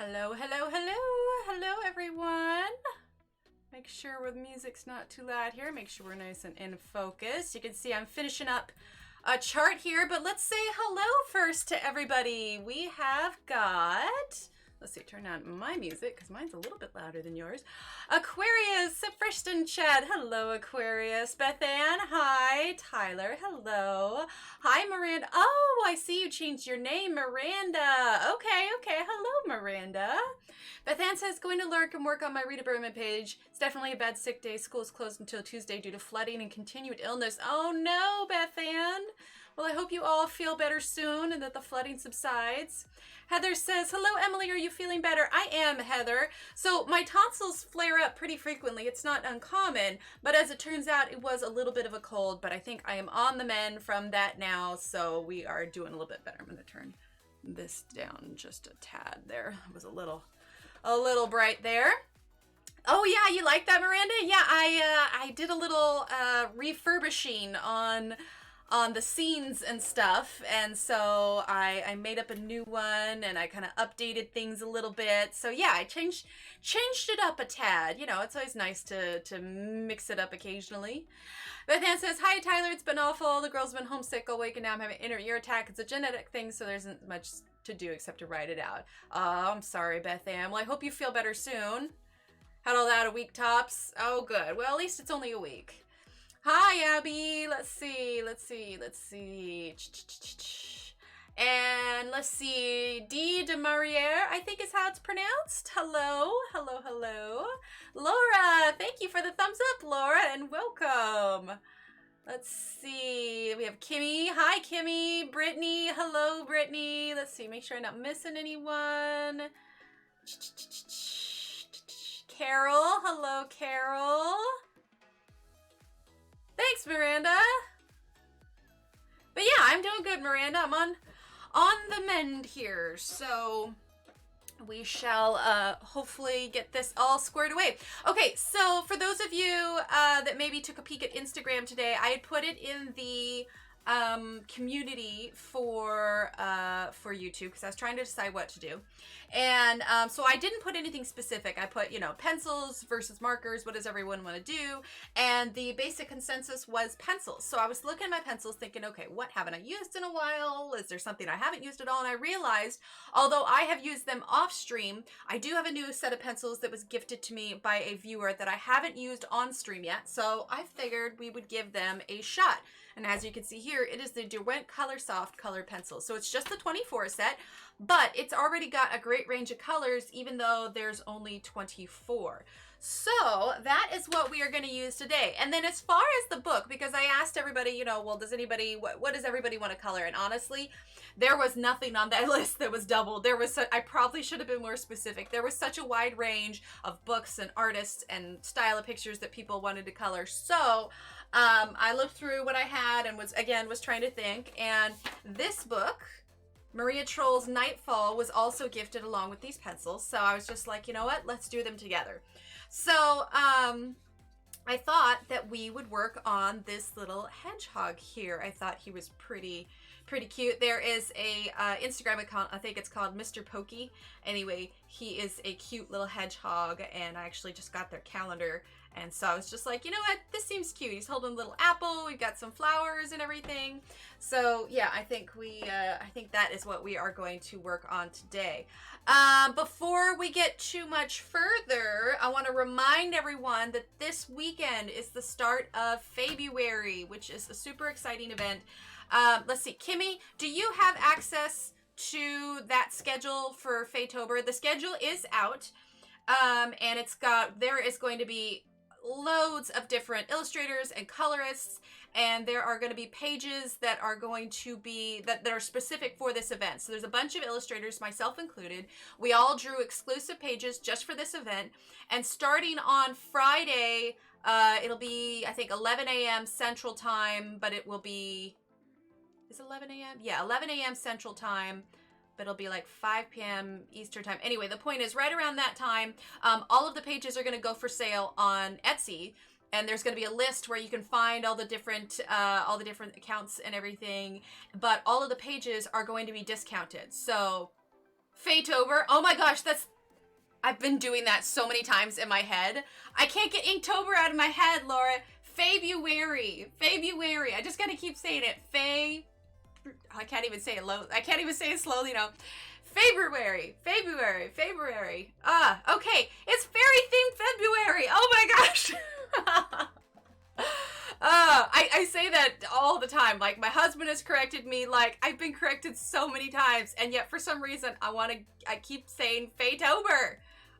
Hello, hello, hello, hello everyone. Make sure the music's not too loud here. Make sure we're nice and in focus. You can see I'm finishing up a chart here, but let's say hello first to everybody. We have got, let's see, turn on my music because mine's a little bit louder than yours. Aquarius, Frishton Chad, hello Aquarius. Beth Ann, hi. Tyler, hello. Hi Miranda. Oh, I see you changed your name, Miranda. Okay, hello Miranda. Beth Ann says, going to lurk and work on my Rita Berman page. It's definitely a bad sick day. School's closed until Tuesday due to flooding and continued illness. Oh no, Beth Ann. Well, I hope you all feel better soon and that the flooding subsides. Heather says, hello, Emily. Are you feeling better? I am, Heather. So my tonsils flare up pretty frequently. It's not uncommon, but as it turns out, it was a little bit of a cold, but I think I am on the mend from that now. So we are doing a little bit better. I'm going to turn this down just a tad there. It was a little bright there. Oh yeah, you like that, Miranda? Yeah, I did a little refurbishing on the scenes and stuff, and so I made up a new one and I kind of updated things a little bit. So yeah, I changed it up a tad. You know, it's always nice to mix it up occasionally. Beth Ann says, hi Tyler, it's been awful. The girl's been homesick all week and now I'm having an inner ear attack. It's a genetic thing, so there isn't much to do except to write it out. Oh, I'm sorry, Beth Ann. Well, I hope you feel better soon. Had all that a week tops. Oh, good. Well, at least it's only a week. Hi, Abby. Let's see. And let's see. D. de Mariere, I think is how it's pronounced. Hello. Laura, thank you for the thumbs up, Laura, and welcome. Let's see. We have Kimmy. Hi, Kimmy. Brittany. Hello, Brittany. Let's see. Make sure I'm not missing anyone. Carol. Hello, Carol. Thanks, Miranda. But yeah, I'm doing good, Miranda. I'm on the mend here. So we shall hopefully get this all squared away. Okay, so for those of you that maybe took a peek at Instagram today, I had put it in the community for YouTube because I was trying to decide what to do. And so I didn't put anything specific. I put, pencils versus markers. What does everyone want to do? And the basic consensus was pencils. So I was looking at my pencils thinking, okay, what haven't I used in a while? Is there something I haven't used at all? And I realized, although I have used them off stream, I do have a new set of pencils that was gifted to me by a viewer that I haven't used on stream yet. So I figured we would give them a shot. And as you can see here, it is the Derwent Coloursoft color pencil. So it's just the 24 set, but it's already got a great range of colors, even though there's only 24. So that is what we are going to use today. And then as far as the book, because I asked everybody, well, does anybody, what does everybody want to color? And honestly, there was nothing on that list that was double. I probably should have been more specific. There was such a wide range of books and artists and style of pictures that people wanted to color. So I looked through what I had and was trying to think. And this book, Maria Troll's Nightfall, was also gifted along with these pencils. So I was just like, you know what? Let's do them together. So I thought that we would work on this little hedgehog here. I thought he was pretty cute. There is a Instagram account, I think it's called Mr. Pokey. Anyway, he is a cute little hedgehog, and I actually just got their calendar. And so I was just like, you know what? This seems cute. He's holding a little apple. We've got some flowers and everything. So yeah, I think that is what we are going to work on today. Before we get too much further, I want to remind everyone that this weekend is the start of February, which is a super exciting event. Let's see, Kimmy, do you have access to that schedule for Faytober? The schedule is out, and there is going to be loads of different illustrators and colorists, and there are going to be pages that are going to be that are specific for this event. So there's a bunch of illustrators, myself included. We all drew exclusive pages just for this event, and starting on Friday, it'll be, I think, 11 a.m. Central Time, but it will be, is it 11 a.m.? Yeah, 11 a.m. Central Time. But it'll be like 5 p.m. Eastern time. Anyway, the point is right around that time, all of the pages are going to go for sale on Etsy. And there's going to be a list where you can find all the different accounts and everything. But all of the pages are going to be discounted. So Faytober. Oh my gosh, I've been doing that so many times in my head. I can't get Inktober out of my head, Laura. February. February. I just gotta keep saying it. I can't even say it I can't even say it slowly now. February. February. February. Okay. It's fairy themed February. Oh my gosh. I say that all the time. Like, my husband has corrected me. Like, I've been corrected so many times, and yet for some reason I keep saying Faytober.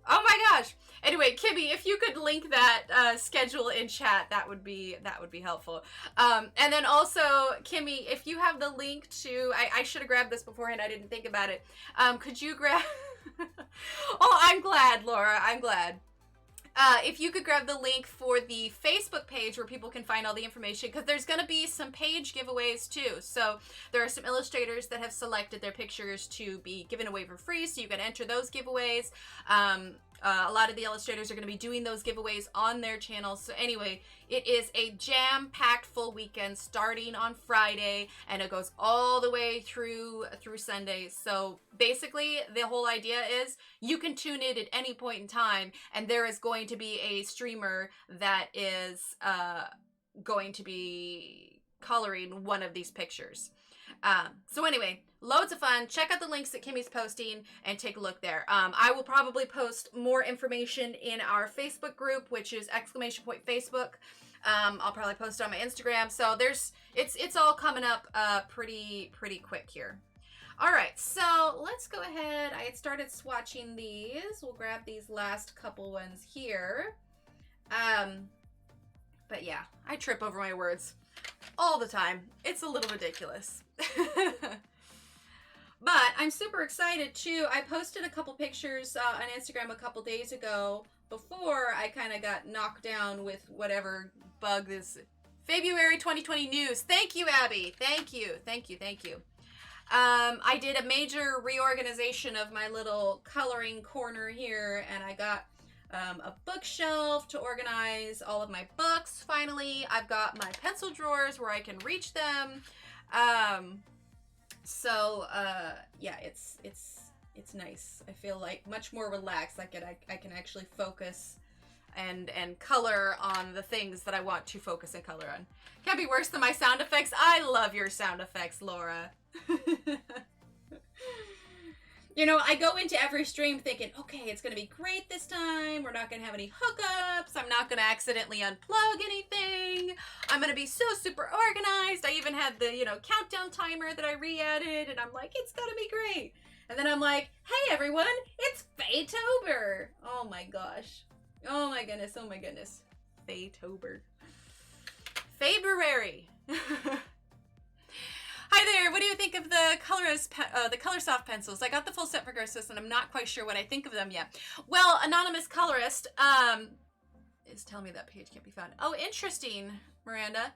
Oh my gosh. Anyway, Kimmy, if you could link that schedule in chat, that would be helpful. And then also, Kimmy, if you have the link to, I should have grabbed this beforehand. I didn't think about it. Could you grab? Oh, I'm glad, Laura. I'm glad. If you could grab the link for the Facebook page where people can find all the information, because there's going to be some page giveaways too. So there are some illustrators that have selected their pictures to be given away for free, so you can enter those giveaways. A lot of the illustrators are going to be doing those giveaways on their channels. So anyway, it is a jam-packed full weekend starting on Friday, and it goes all the way through Sunday. So basically, the whole idea is you can tune in at any point in time, and there is going to be a streamer that is going to be coloring one of these pictures. So anyway, loads of fun. Check out the links that Kimmy's posting and take a look there. I will probably post more information in our Facebook group, which is !Facebook. I'll probably post it on my Instagram. So it's all coming up pretty quick here. All right, so let's go ahead. I had started swatching these. We'll grab these last couple ones here. But yeah, I trip over my words all the time. It's a little ridiculous. But I'm super excited too. I posted a couple pictures on Instagram a couple days ago before I kind of got knocked down with whatever bug this February 2020 news. Thank you, Abby. Thank you. I did a major reorganization of my little coloring corner here, and I got a bookshelf to organize all of my books. Finally, I've got my pencil drawers where I can reach them. Yeah, it's nice. I feel like much more relaxed. I can actually focus and color on the things that I want to focus and color on. Can't be worse than my sound effects. I love your sound effects, Laura. You know, I go into every stream thinking, okay, it's going to be great this time. We're not going to have any hookups. I'm not going to accidentally unplug anything. I'm going to be so super organized. I even had the, countdown timer that I re-added, and I'm like, it's going to be great. And then I'm like, hey, everyone, it's Faytober. Oh, my gosh. Oh, my goodness. Oh, my goodness. Faytober. February. Hi there, what do you think of the Coloursoft pencils? I got the full set for Gersis, and I'm not quite sure what I think of them yet. Well, Anonymous Colorist is telling me that page can't be found. Oh, interesting, Miranda.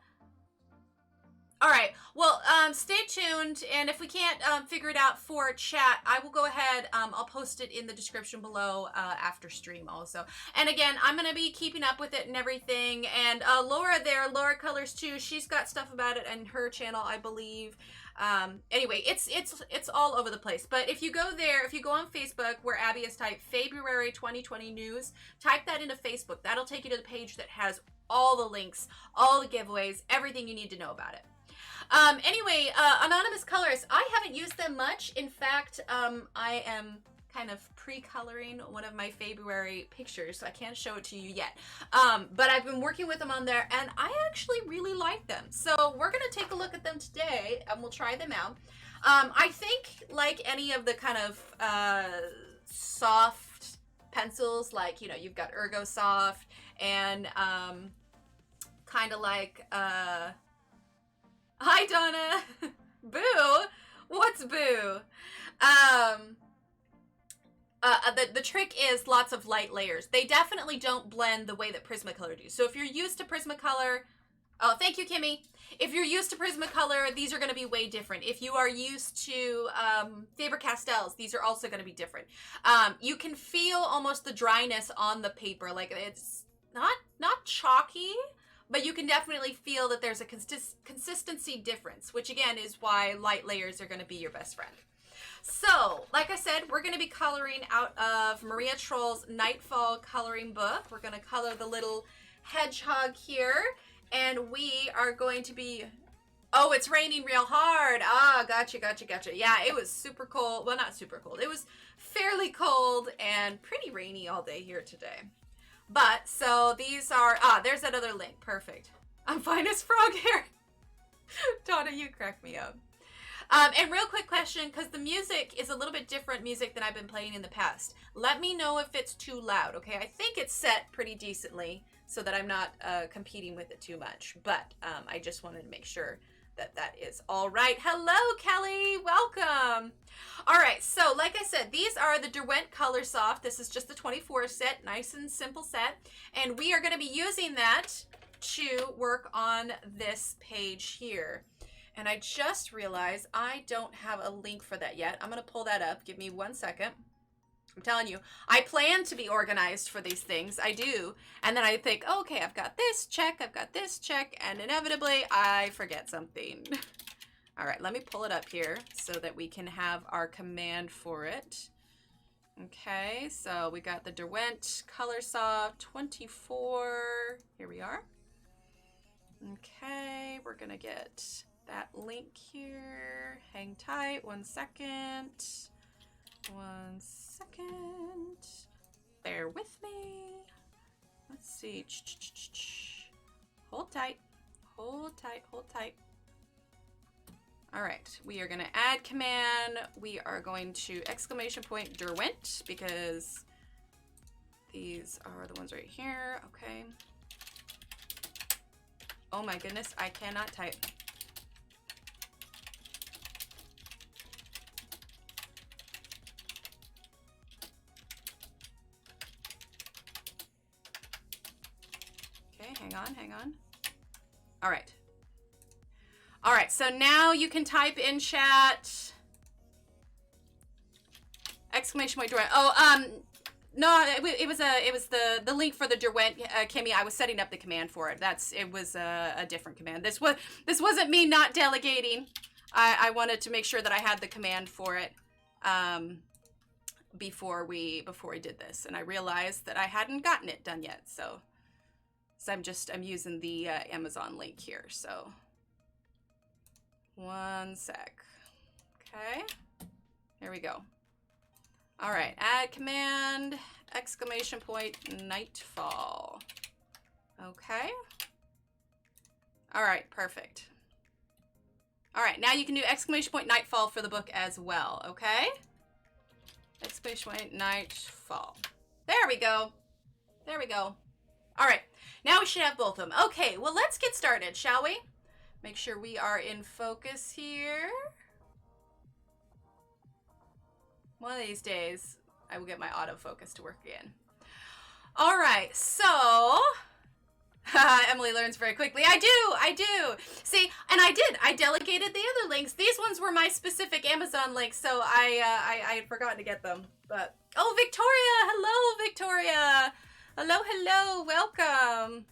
All right, well, stay tuned, and if we can't figure it out for chat, I will go ahead, I'll post it in the description below after stream also. And again, I'm going to be keeping up with it and everything, and Laura Laura Colors too, she's got stuff about it on her channel, I believe. Anyway, it's all over the place, but if you go there, if you go on Facebook where Abby has typed February 2020 news, type that into Facebook. That'll take you to the page that has all the links, all the giveaways, everything you need to know about it. Anyway, Anonymous Colors, I haven't used them much. In fact, I am kind of pre-coloring one of my February pictures, so I can't show it to you yet. But I've been working with them on there, and I actually really like them. So we're going to take a look at them today, and we'll try them out. I think, like any of the kind of soft pencils, like, you've got Ergosoft, and kind of like... Hi, Donna. Boo. What's boo? The trick is lots of light layers. They definitely don't blend the way that Prismacolor do. So if you're used to Prismacolor, oh, thank you, Kimmy. If you're used to Prismacolor, these are going to be way different. If you are used to Faber-Castells, these are also going to be different. You can feel almost the dryness on the paper. Like, it's not chalky, but you can definitely feel that there's a consistency difference, which again is why light layers are going to be your best friend. So, like I said, we're going to be coloring out of Maria Troll's Nightfall coloring book. We're going to color the little hedgehog here, and we are going to be... Oh, it's raining real hard. Ah, gotcha. Yeah, it was super cold. Well, not super cold. It was fairly cold and pretty rainy all day here today. But, so these are... Ah, there's that other link. Perfect. I'm fine as frog hair. Donna, you crack me up. And real quick question, because the music is a little bit different music than I've been playing in the past. Let me know if it's too loud, okay? I think it's set pretty decently so that I'm not competing with it too much. But I just wanted to make sure that that is all right. Hello, Kelly. Welcome. All right, so like I said, these are the Derwent Coloursoft. This is just the 24 set, nice and simple set. And we are going to be using that to work on this page here. And I just realized I don't have a link for that yet. I'm going to pull that up. Give me 1 second. I'm telling you, I plan to be organized for these things. I do. And then I think, oh, okay, I've got this check. I've got this check. And inevitably, I forget something. All right, let me pull it up here so that we can have our command for it. Okay, so we got the Derwent Coloursoft 24. Here we are. Okay, we're going to get... that link here. Hang tight. 1 second. 1 second. Bear with me. Let's see. Hold tight. Hold tight. Hold tight. All right. We are going to add command. We are going to exclamation point Derwent because these are the ones right here. Okay. Oh my goodness. I cannot type. Hang on. All right. All right, so now you can type in chat. Exclamation point Derwent. Oh, no, it was the link for the Derwent, Kimmy. I was setting up the command for it. It was a different command. This wasn't me not delegating. I wanted to make sure that I had the command for it before we did this, and I realized that I hadn't gotten it done yet. So I'm using the Amazon link here. So 1 sec. Okay, here we go. All right, add command, exclamation point, Nightfall. Okay. All right, perfect. All right, now you can do exclamation point Nightfall for the book as well, okay? Exclamation point Nightfall. There we go. There we go. All right, now we should have both of them. Okay, well, let's get started, shall we? Make sure we are in focus here. One of these days, I will get my autofocus to work again. All right, so... Emily learns very quickly. I do. See, and I delegated the other links. These ones were my specific Amazon links, so I had forgotten to get them. But, oh, Victoria! Hello, Victoria! Hello, welcome.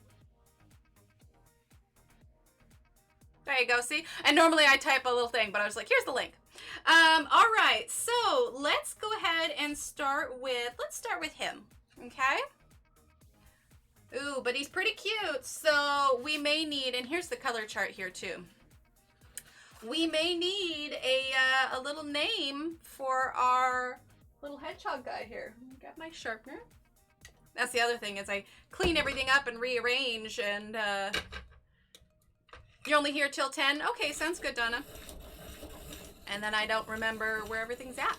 There you go, see? And normally I type a little thing, but I was like, here's the link. All right, so let's go ahead and let's start with him, okay? Ooh, but he's pretty cute, so we may need, and here's the color chart here too. We may need a little name for our little hedgehog guy here. Got my sharpener. That's the other thing is I clean everything up and rearrange, and you're only here till 10? Okay, sounds good, Donna. And then I don't remember where everything's at.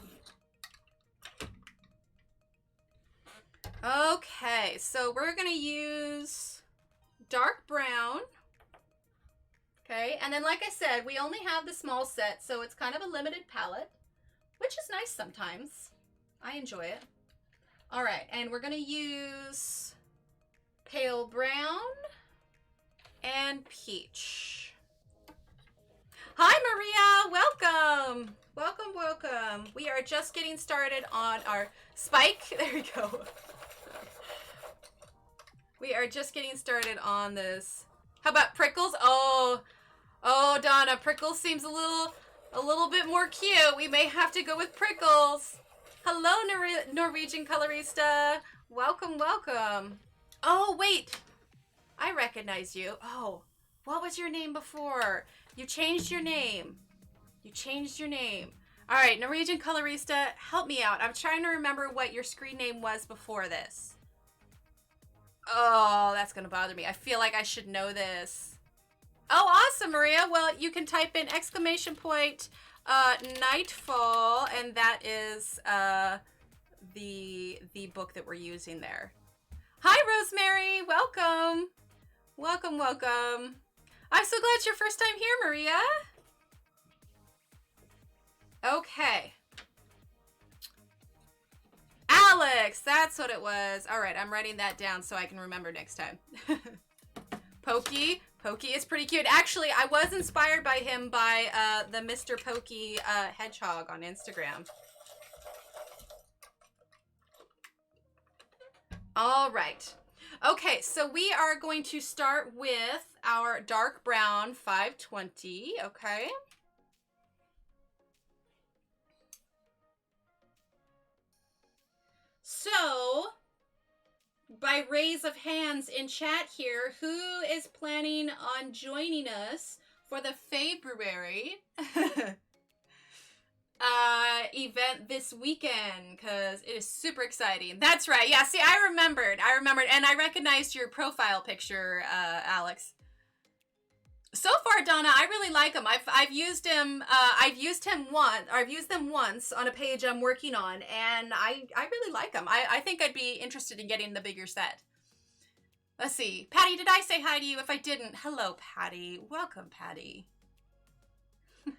Okay, so we're going to use dark brown. Okay, and then like I said, we only have the small set, so it's kind of a limited palette, which is nice sometimes. I enjoy it. All right, and we're going to use pale brown and peach. Hi, Maria. Welcome. Welcome. We are just getting started on our spike. There we go. We are just getting started on this. How about prickles? Oh, Donna, prickles seems a little a little bit more cute, we may have to go with Prickles. Hello, Norwegian Colorista. Welcome, welcome. Oh, wait. I recognize you. Oh, what was your name before? You changed your name. You changed your name. All right, Norwegian Colorista, help me out. I'm trying to remember what your screen name was before this. Oh, that's going to bother me. I feel like I should know this. Oh, awesome, Maria. Well, you can type in Nightfall, and that is the book that we're using there. Hi, Rosemary. Welcome. Welcome, welcome. I'm so glad it's your first time here, Maria. Okay. Alex, that's what it was. All right, I'm writing that down so I can remember next time. Pokey. Pokey is pretty cute. Actually, I was inspired by him by the Mr. Pokey hedgehog on Instagram. All right. Okay, so we are going to start with our dark brown 520, okay? So, by raise of hands in chat here, who is planning on joining us for the February event this weekend? Because it is super exciting. That's right. Yeah, see, I remembered, and I recognized your profile picture, Alex. So far, Donna, I really like him. I've used him. I've used them once on a page I'm working on, and I really like him. I think I'd be interested in getting the bigger set. Let's see, Patty. Did I say hi to you? If I didn't, hello, Patty. Welcome, Patty. Let's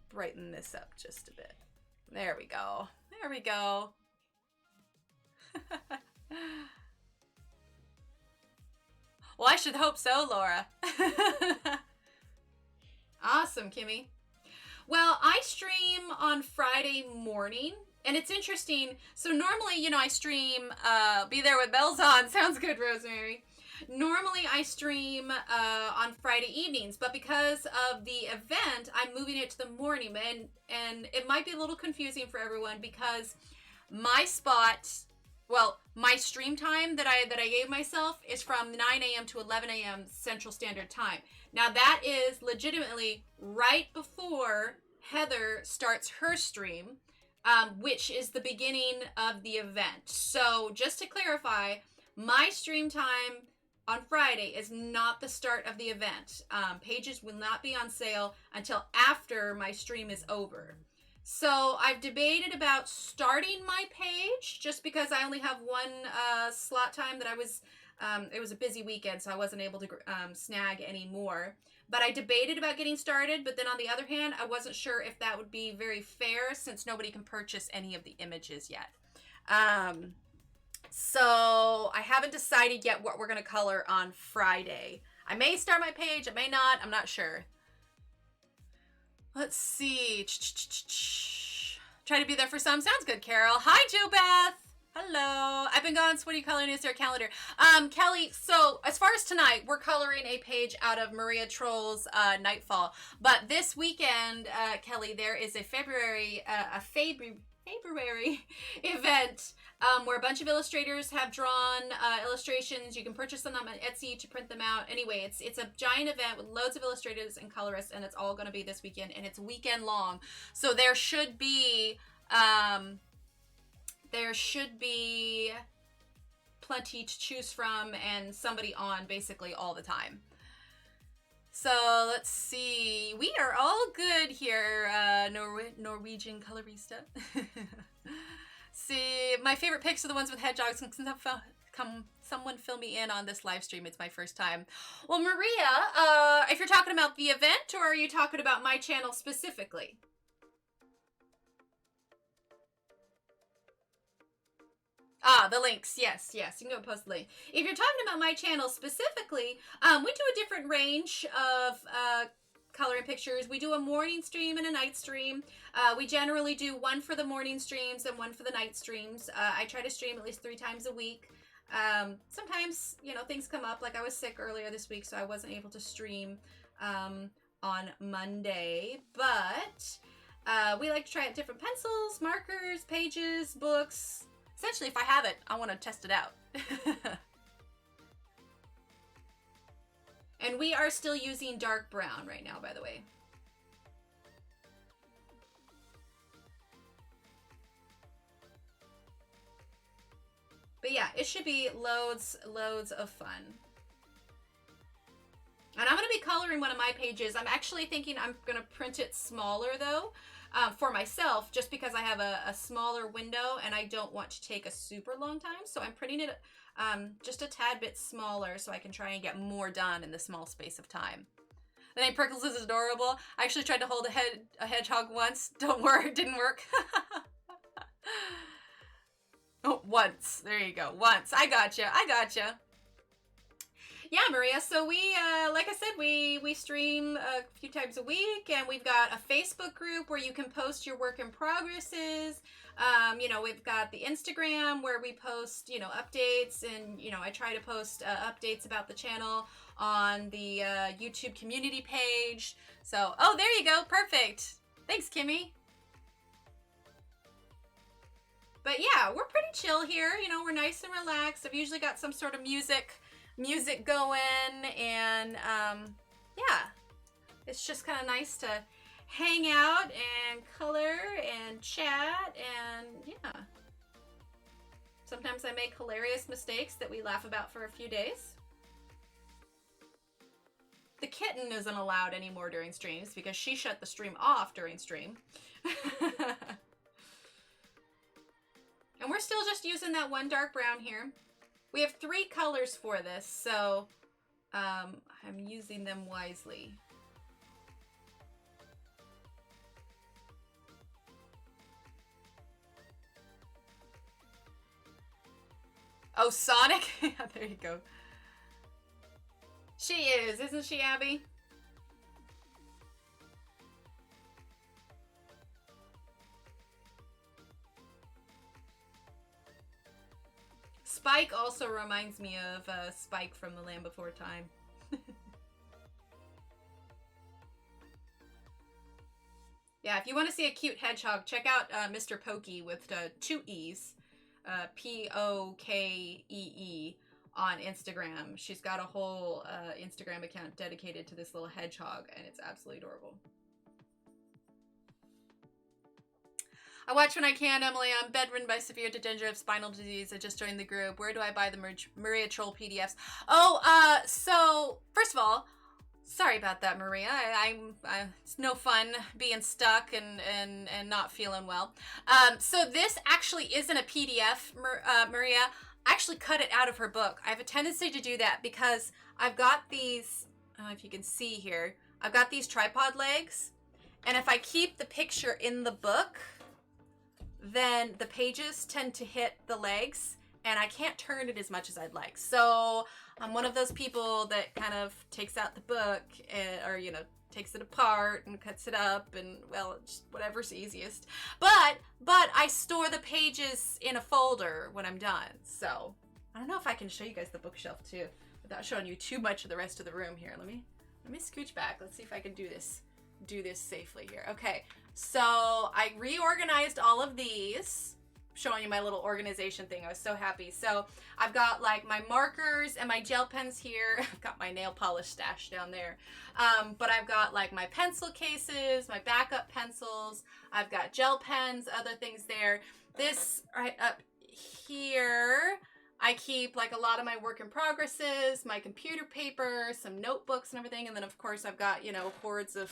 brighten this up just a bit. There we go. There we go. Well, I should hope so, Laura. Awesome, Kimmy. Well, I stream on Friday morning, and it's interesting. So normally, you know, I stream, be there with bells on. Sounds good, Rosemary. Normally, I stream on Friday evenings, but because of the event, I'm moving it to the morning, and it might be a little confusing for everyone because my spot... Well, my stream time that I gave myself is from 9 a.m. to 11 a.m. Central Standard Time. Now, that is legitimately right before Heather starts her stream, which is the beginning of the event. So, just to clarify, my stream time on Friday is not the start of the event. Pages will not be on sale until after my stream is over. So I've debated about starting my page just because I only have one slot time that I was, it was a busy weekend, so I wasn't able to snag any more. But I debated about getting started, but then on the other hand, I wasn't sure if that would be very fair since nobody can purchase any of the images yet. So I haven't decided yet what we're going to color on Friday. I may start my page, I may not, I'm not sure. Let's see. Try to be there for some. Sounds good, Carol. Hi, Jo Beth. Hello. I've been gone. So what are you coloring? Is there a calendar? Kelly, so as far as tonight, we're coloring a page out of Maria Trolle's Nightfall. But this weekend, Kelly, there is a February event where a bunch of illustrators have drawn illustrations. You can purchase them on Etsy to print them out. Anyway, it's a giant event with loads of illustrators and colorists, and it's all going to be this weekend, and it's weekend long. So there should be plenty to choose from and somebody on basically all the time. So let's see. We are all good here, Norwegian Colorista. See, my favorite pics are the ones with hedgehogs. Come, someone fill me in on this live stream. It's my first time. Well, Maria, if you're talking about the event, or are you talking about my channel specifically? Ah, the links. Yes, yes. You can go post the link. If you're talking about my channel specifically, we do a different range of coloring pictures. We do a morning stream and a night stream. We generally do one for the morning streams and one for the night streams. I try to stream at least 3 times a week. Sometimes, you know, things come up. Like I was sick earlier this week, so I wasn't able to stream on Monday, but we like to try out different pencils, markers, pages, books. Essentially, if I have it, I want to test it out. And we are still using dark brown right now, by the way. But yeah, it should be loads of fun. And I'm going to be coloring one of my pages. I'm actually thinking I'm going to print it smaller, though, for myself, just because I have a smaller window and I don't want to take a super long time. So I'm printing it just a tad bit smaller so I can try and get more done in the small space of time. The name Prickles is adorable. I actually tried to hold a hedgehog once. Don't worry, it didn't work. Oh, once. There you go. Once. I gotcha. I gotcha. Yeah, Maria. So we, like I said, we stream a few times a week, and we've got a Facebook group where you can post your work in progresses. You know, we've got the Instagram where we post, you know, updates, and, you know, I try to post updates about the channel on the YouTube community page. So, oh, there you go. Perfect. Thanks, Kimmy. But yeah, we're pretty chill here. You know, we're nice and relaxed. I've usually got some sort of music going, and yeah, it's just kind of nice to hang out and color and chat, and yeah. Sometimes I make hilarious mistakes that we laugh about for a few days. The kitten isn't allowed anymore during streams because she shut the stream off during stream. And we're still just using that one dark brown here. We have 3 colors for this, so I'm using them wisely. Oh, Sonic? Yeah, there you go. She is, isn't she, Abby? Spike also reminds me of Spike from The Land Before Time. Yeah, if you want to see a cute hedgehog, check out Mr. Pokey with 2 E's, P-O-K-E-E on Instagram. She's got a whole Instagram account dedicated to this little hedgehog, and it's absolutely adorable. I watch when I can, Emily. I'm bedridden by severe degenerative spinal disease. I just joined the group. Where do I buy the Maria Troll PDFs? Oh, so first of all, sorry about that, Maria. It's no fun being stuck and not feeling well. So this actually isn't a PDF, Maria. I actually cut it out of her book. I have a tendency to do that because I've got these, I don't know if you can see here, I've got these tripod legs, and if I keep the picture in the book, then the pages tend to hit the legs and I can't turn it as much as I'd like. So I'm one of those people that kind of takes out the book or, you know, takes it apart and cuts it up and, well, just whatever's easiest. But I store the pages in a folder when I'm done. So I don't know if I can show you guys the bookshelf too without showing you too much of the rest of the room here. Let me scooch back. Let's see if I can do this safely here. Okay. So I reorganized all of these, showing you my little organization thing. I was so happy. So I've got like my markers and my gel pens here. I've got my nail polish stash down there. But I've got like my pencil cases, my backup pencils. I've got gel pens, other things there. This right up here, I keep like a lot of my work in progresses, my computer paper, some notebooks and everything. And then of course I've got, you know, hordes of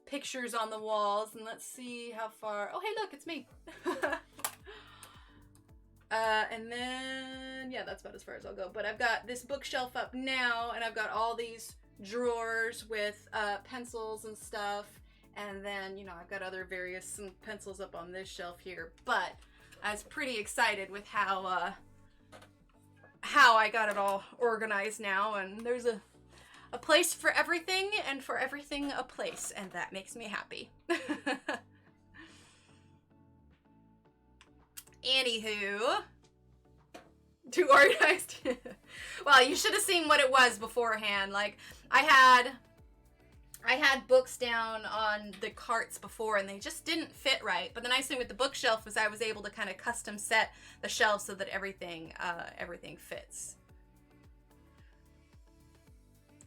pictures on the walls, and let's see how far. Oh, hey, look, it's me. And then, yeah, that's about as far as I'll go. But I've got this bookshelf up now, and I've got all these drawers with pencils and stuff. And then, you know, I've got other various pencils up on this shelf here. But I was pretty excited with how I got it all organized now, and there's a place for everything, and for everything a place, and that makes me happy. Anywho, too organized. Well, you should have seen what it was beforehand. Like I I had books down on the carts before and they just didn't fit right. But the nice thing with the bookshelf was I was able to kind of custom set the shelves so that everything fits.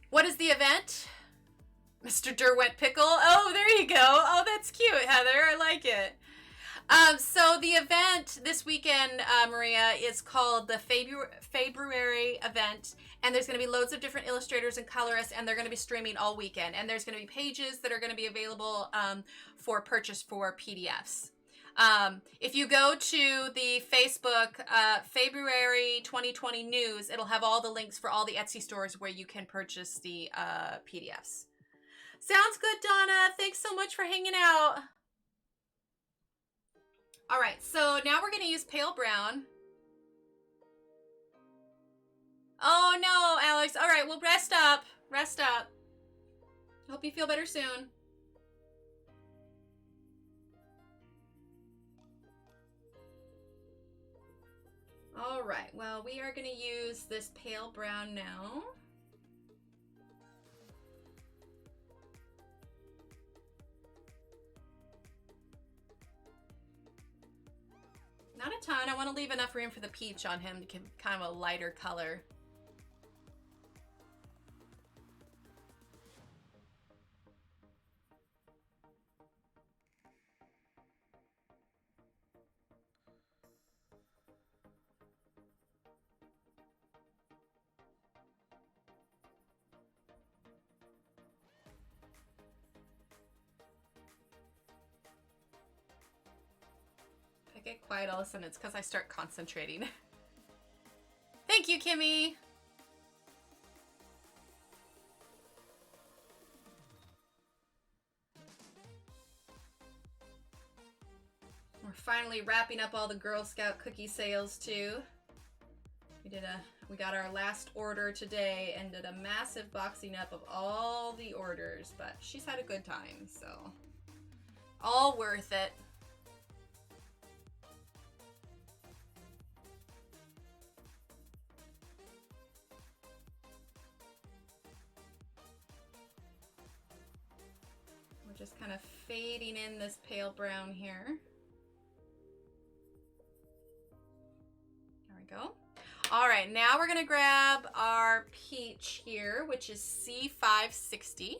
What is the event? Mr. Derwent Pickle. Oh, there you go. Oh, that's cute, Heather. I like it. So the event this weekend, Maria, is called the February event, and there's going to be loads of different illustrators and colorists, and they're going to be streaming all weekend, and there's going to be pages that are going to be available for purchase for PDFs. If you go to the Facebook February 2020 news, it'll have all the links for all the Etsy stores where you can purchase the PDFs. Sounds good, Donna. Thanks so much for hanging out. All right, so now we're going to use pale brown. Oh, no, Alex. All right, well, rest up. Rest up. Hope you feel better soon. All right, well, we are going to use this pale brown now. Not a ton. I want to leave enough room for the peach on him to give kind of a lighter color. I get quiet all of a sudden, it's because I start concentrating. Thank you, Kimmy! We're finally wrapping up all the Girl Scout cookie sales too. We got our last order today and did a massive boxing up of all the orders, but she's had a good time, so all worth it. Just kind of fading in this pale brown here. There we go. All right, now we're gonna grab our peach here, which is C560.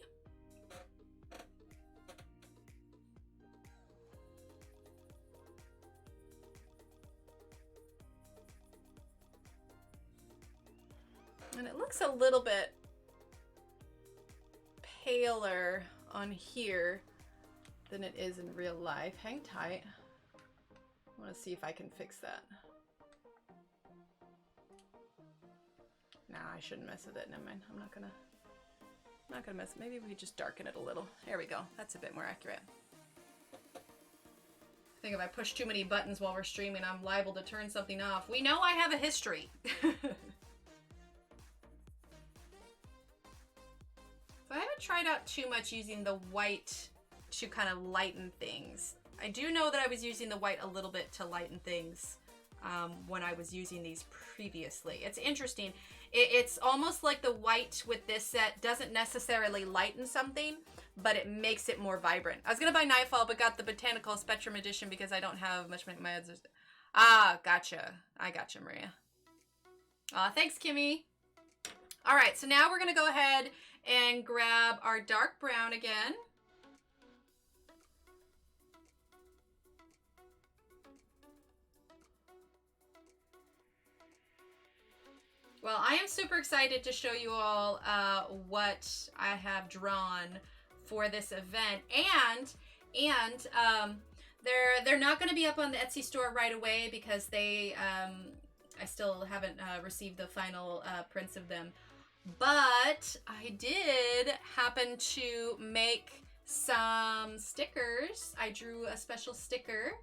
And it looks a little bit paler on here than it is in real life. Hang tight. I want to see if I can fix that. Nah, I shouldn't mess with it. Never mind. I'm not gonna mess. Maybe we just darken it a little. There we go. That's a bit more accurate. I think if I push too many buttons while we're streaming, I'm liable to turn something off. We know I have a history. So I haven't tried out too much using the white to kind of lighten things. I do know that I was using the white a little bit to lighten things when I was using these previously. It's interesting. It's almost like the white with this set doesn't necessarily lighten something, but it makes it more vibrant. I was going to buy Nightfall, but got the Botanical Spectrum Edition because I don't have much my others. Ah, gotcha. I gotcha, Maria. Thanks, Kimmy. All right, so now we're going to go ahead and grab our dark brown again. Well, I am super excited to show you all what I have drawn for this event, and they're not going to be up on the Etsy store right away because they I still haven't received the final prints of them. But I did happen to make some stickers. I drew a special sticker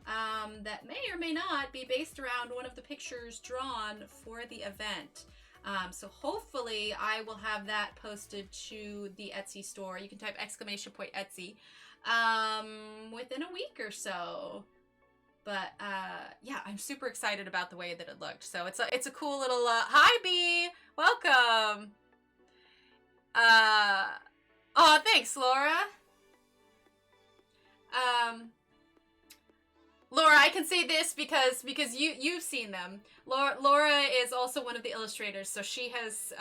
that may or may not be based around one of the pictures drawn for the event. So hopefully I will have that posted to the Etsy store. You can type !Etsy within a week or so. But yeah, I'm super excited about the way that it looked. So it's a cool little hi B, welcome. Oh, Thanks, Laura. Laura, I can say this because you've seen them. Laura is also one of the illustrators, so she has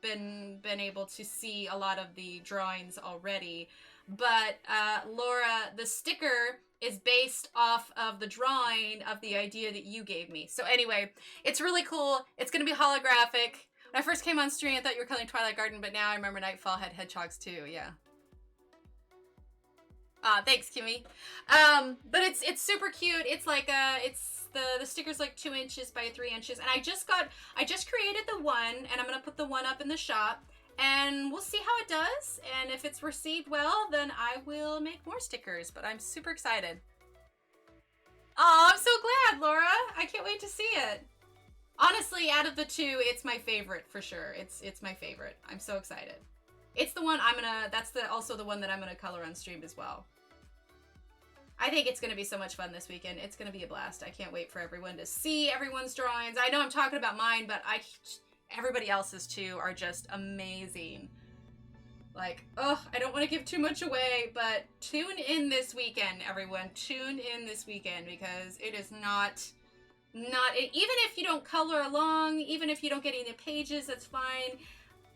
been able to see a lot of the drawings already. But Laura, the sticker is based off of the drawing of the idea that you gave me. So anyway, it's really cool. It's going to be holographic. When I first came on stream, I thought you were coloring Twilight Garden, but now I remember Nightfall had hedgehogs too. Yeah. Thanks, Kimmy. But it's super cute. It's like the sticker's like 2 inches by 3 inches, and I just created the one, and I'm gonna put the one up in the shop, and we'll see how it does. And if it's received well, then I will make more stickers. But I'm super excited. Oh, I'm so glad, Laura. I can't wait to see it. Honestly, out of the two, it's my favorite for sure. It's my favorite. I'm so excited. It's the one that's also the one that I'm gonna color on stream as well. I think it's gonna be so much fun this weekend. It's gonna be a blast. I can't wait for everyone to see everyone's drawings. I know I'm talking about mine, but everybody else's too are just amazing. Like, oh, I don't want to give too much away, but tune in this weekend, everyone. Tune in this weekend, because it is not even if you don't color along, even if you don't get any pages, that's fine.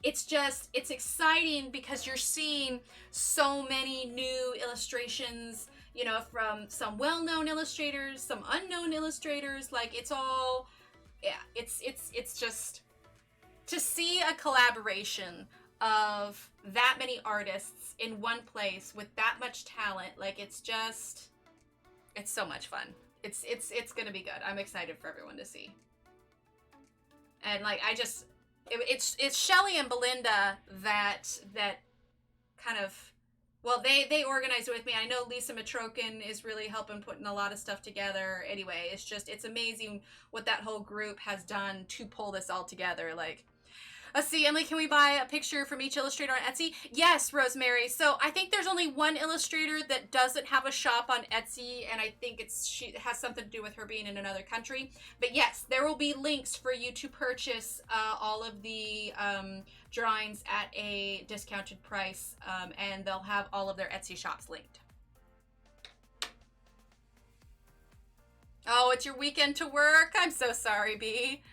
It's exciting because you're seeing so many new illustrations, you know, from some well-known illustrators, some unknown illustrators. Like, it's all, yeah, it's just to see a collaboration of that many artists in one place with that much talent. Like, it's so much fun. It's gonna be good. I'm excited for everyone to see. And like, it's Shelly and Belinda that kind of, well, they organize it with me. I know Lisa Matrokin is really helping putting a lot of stuff together. Anyway, it's amazing what that whole group has done to pull this all together. Like, let's see, Emily, can we buy a picture from each illustrator on Etsy? Yes, Rosemary. So I think there's only one illustrator that doesn't have a shop on Etsy, and I think it has something to do with her being in another country. But yes, there will be links for you to purchase all of the drawings at a discounted price, and they'll have all of their Etsy shops linked. Oh, it's your weekend to work? I'm so sorry, Bea.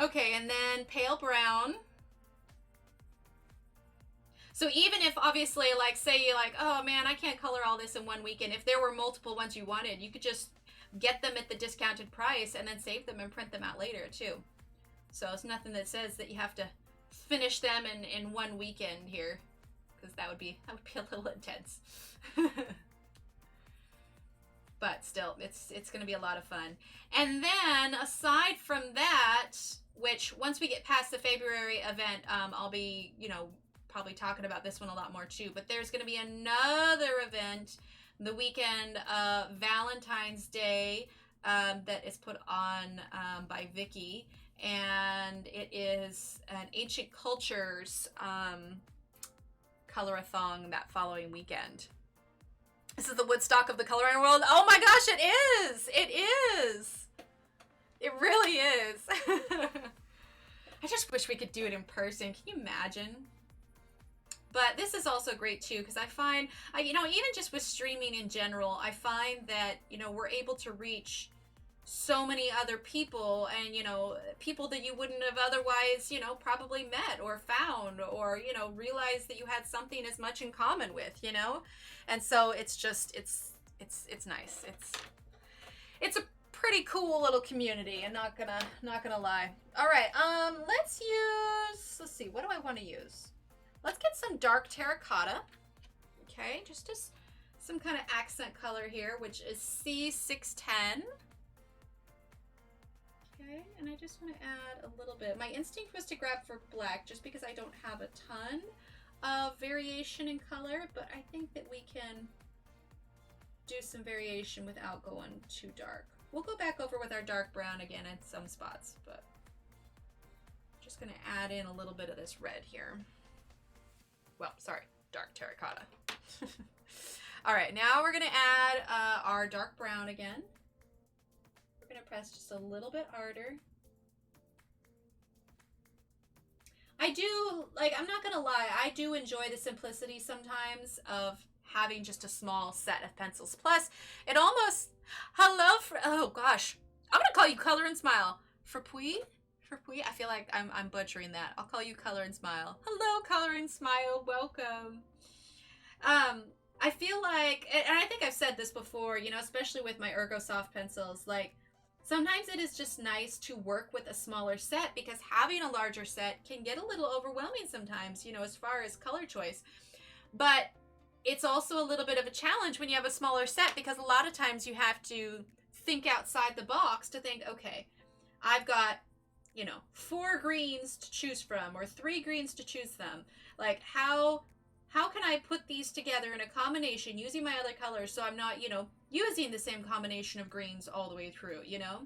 Okay, and then pale brown. So even if, obviously, like, say you're like, oh man, I can't color all this in one weekend. If there were multiple ones you wanted, you could just get them at the discounted price and then save them and print them out later too. So it's nothing that says that you have to finish them in one weekend here, because that would be a little intense. But still, it's going to be a lot of fun. And then aside from that, which once we get past the February event, I'll be, you know, probably talking about this one a lot more too. But there's going to be another event the weekend of Valentine's Day that is put on by Vicky. And it is an Ancient Cultures colorathon that following weekend. This is the Woodstock of the coloring world. Oh my gosh, it is! It is! It really is. I just wish we could do it in person. Can you imagine? But this is also great too, because I find, you know, even just with streaming in general, I find that, you know, we're able to reach so many other people, and, you know, people that you wouldn't have otherwise, you know, probably met or found, or, you know, realized that you had something as much in common with, you know? And so it's just, it's nice. It's a pretty cool little community, and not gonna lie. All right, let's see, what do I want to use? Let's get some dark terracotta. Okay, just some kind of accent color here, which is C610. Okay, and I just want to add a little bit. My instinct was to grab for black just because I don't have a ton of variation in color, but I think that we can do some variation without going too dark. We'll go back over with our dark brown again in some spots, but I'm just going to add in a little bit of this red here. Well, sorry, dark terracotta. All right, now we're going to add our dark brown again. We're going to press just a little bit harder. I I do, like, I'm not gonna lie, I do enjoy the simplicity sometimes of having just a small set of pencils. Plus, it almost, hello, oh gosh, I'm gonna call you Color and Smile. Frapui? Frapui? I feel like I'm butchering that. I'll call you Color and Smile. Hello, Color and Smile, welcome. I feel like, and I think I've said this before, you know, especially with my Ergosoft pencils, like, sometimes it is just nice to work with a smaller set because having a larger set can get a little overwhelming sometimes, you know, as far as color choice. But it's also a little bit of a challenge when you have a smaller set because a lot of times you have to think outside the box to think, okay, I've got, you know, 4 greens to choose from or 3 greens to choose from. Like, how can I put these together in a combination using my other colors so I'm not, you know, using the same combination of greens all the way through, you know?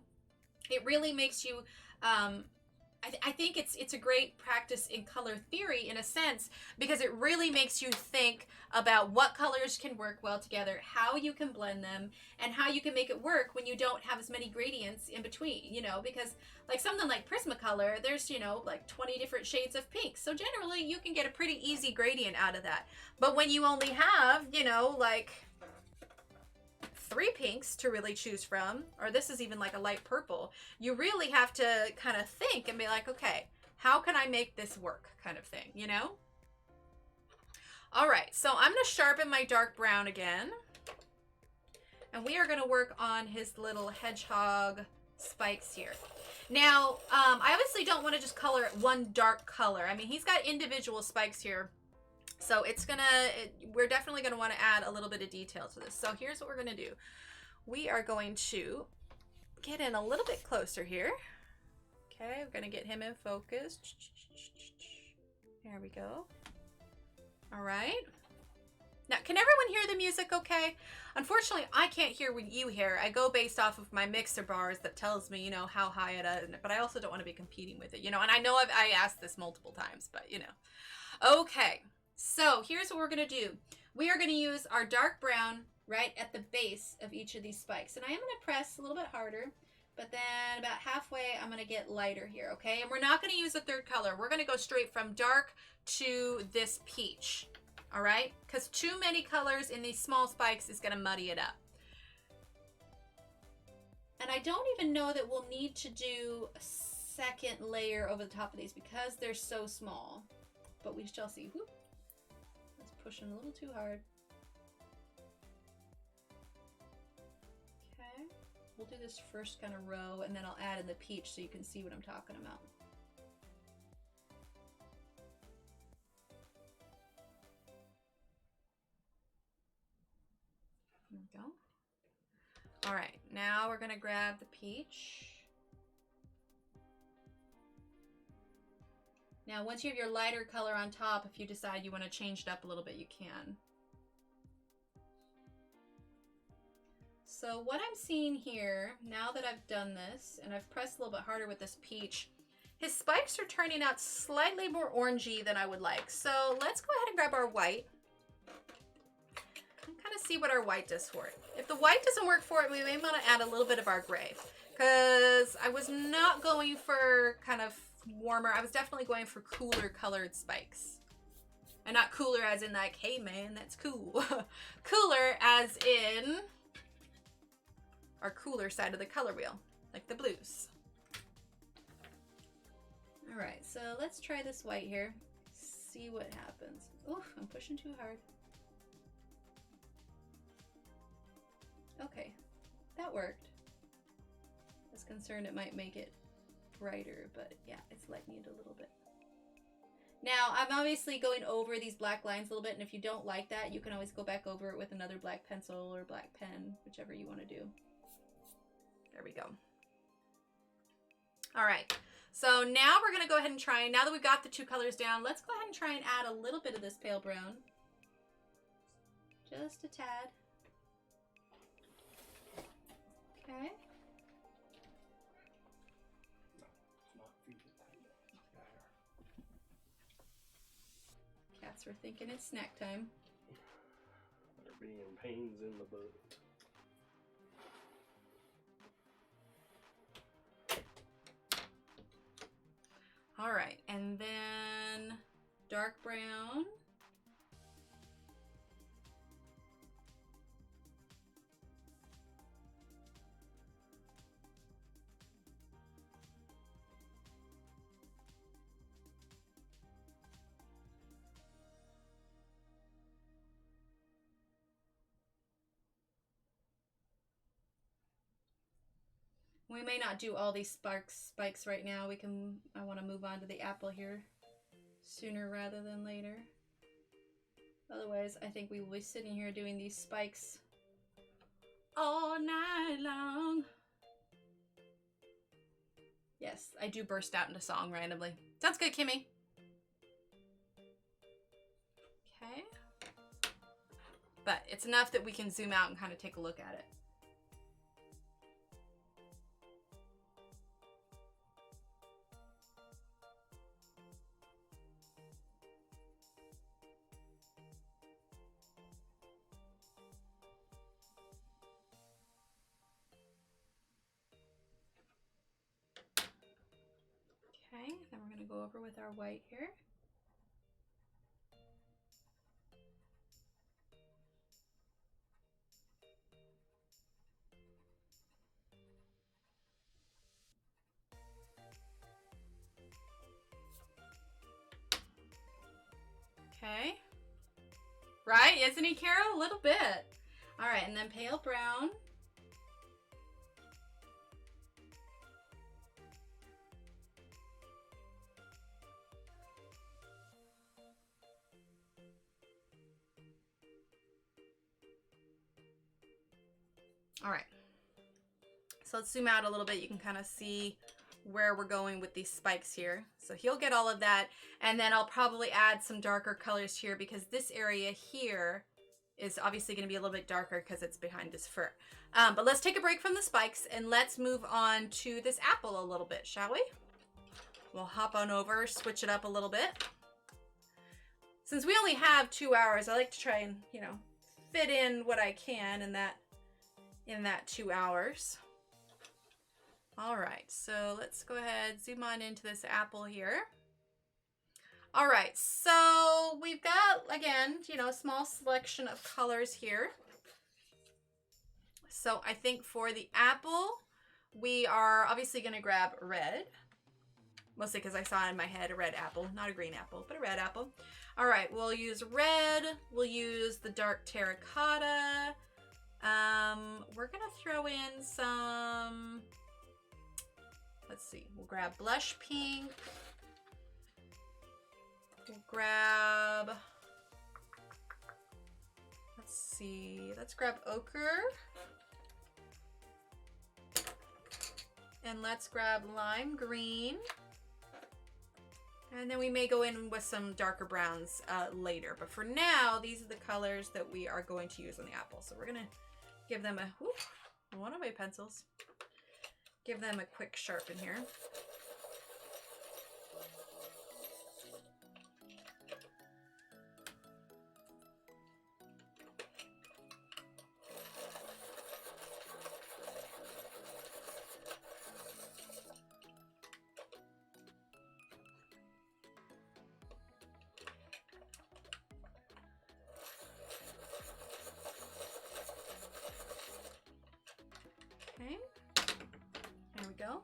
It really makes you, I think it's a great practice in color theory in a sense because it really makes you think about what colors can work well together, how you can blend them, and how you can make it work when you don't have as many gradients in between, you know, because like something like Prismacolor, there's, you know, like 20 different shades of pink. So generally you can get a pretty easy gradient out of that. But when you only have, you know, like 3 pinks to really choose from, or this is even like a light purple, you really have to kind of think and be like, okay, how can I make this work kind of thing, you know? All right, so I'm gonna sharpen my dark brown again. And we are gonna work on his little hedgehog spikes here. Now, I obviously don't wanna just color it one dark color. I mean, he's got individual spikes here. So we're definitely gonna wanna add a little bit of detail to this. So here's what we're gonna do. We are going to get in a little bit closer here. Okay, we're gonna get him in focus. There we go. All right. Now, can everyone hear the music okay? Unfortunately, I can't hear what you hear. I go based off of my mixer bars that tells me, you know, how high it is, but I also don't want to be competing with it, you know, and I know I asked this multiple times, but you know. Okay, so here's what we're gonna do. We are gonna use our dark brown right at the base of each of these spikes, and I am gonna press a little bit harder, but then about halfway, I'm gonna get lighter here, okay? And we're not gonna use a third color. We're gonna go straight from dark to this peach. All right, because too many colors in these small spikes is going to muddy it up. And I don't even know that we'll need to do a second layer over the top of these because they're so small, but we shall see. Whoop. That's pushing a little too hard. Okay, we'll do this first kind of row and then I'll add in the peach so you can see what I'm talking about. There we go. All right, now we're gonna grab the peach. Now, once you have your lighter color on top, if you decide you want to change it up a little bit, you can. So what I'm seeing here, now that I've done this, and I've pressed a little bit harder with this peach, his spikes are turning out slightly more orangey than I would like. So let's go ahead and grab our white. Kind of see what our white does for it. If the white doesn't work for it, we may want to add a little bit of our gray, because I was not going for kind of warmer. I was definitely going for cooler colored spikes, and not cooler as in like, hey man, that's cool. Cooler as in our cooler side of the color wheel, like the blues. All right, so let's try this white here. See what happens. Oof, I'm pushing too hard. Okay, that worked. I was concerned it might make it brighter, but yeah, it's lightening it a little bit. Now, I'm obviously going over these black lines a little bit, and if you don't like that, you can always go back over it with another black pencil or black pen, whichever you want to do. There we go. All right, so now we're gonna go ahead and try, now that we've got the two colors down, let's go ahead and try and add a little bit of this pale brown. Just a tad. Okay. Cats are thinking it's snack time. They're being pains in the butt. All right, and then dark brown. We may not do all these spikes right now. I want to move on to the apple here sooner rather than later. Otherwise, I think we will be sitting here doing these spikes all night long. Yes, I do burst out into song randomly. Sounds good, Kimmy. Okay. But it's enough that we can zoom out and kind of take a look at it. Okay, then we're going to go over with our white here. Okay. Right? Isn't he, Carol? A little bit. All right, and then pale brown. All right, so let's zoom out a little bit. You can kind of see where we're going with these spikes here. So he'll get all of that, and then I'll probably add some darker colors here because this area here is obviously going to be a little bit darker because it's behind this fur. But let's take a break from the spikes and let's move on to this apple a little bit, shall we? We'll hop on over, switch it up a little bit. Since we only have 2 hours, I like to try and, you know, fit in what I can in that 2 hours. All right, so let's go ahead, zoom on into this apple here. All right, so we've got, again, you know, a small selection of colors here. So I think for the apple, we are obviously going to grab red. Mostly because I saw in my head a red apple, not a green apple, but a red apple. All right, we'll use red. We'll use the dark terracotta. We're going to throw in some, let's see, we'll grab blush pink. We'll grab, let's see, let's grab ochre. And let's grab lime green. And then we may go in with some darker browns later. But for now, these are the colors that we are going to use on the apple. So we're going to give them a, one of my pencils. Give them a quick sharpen here. Okay, there we go.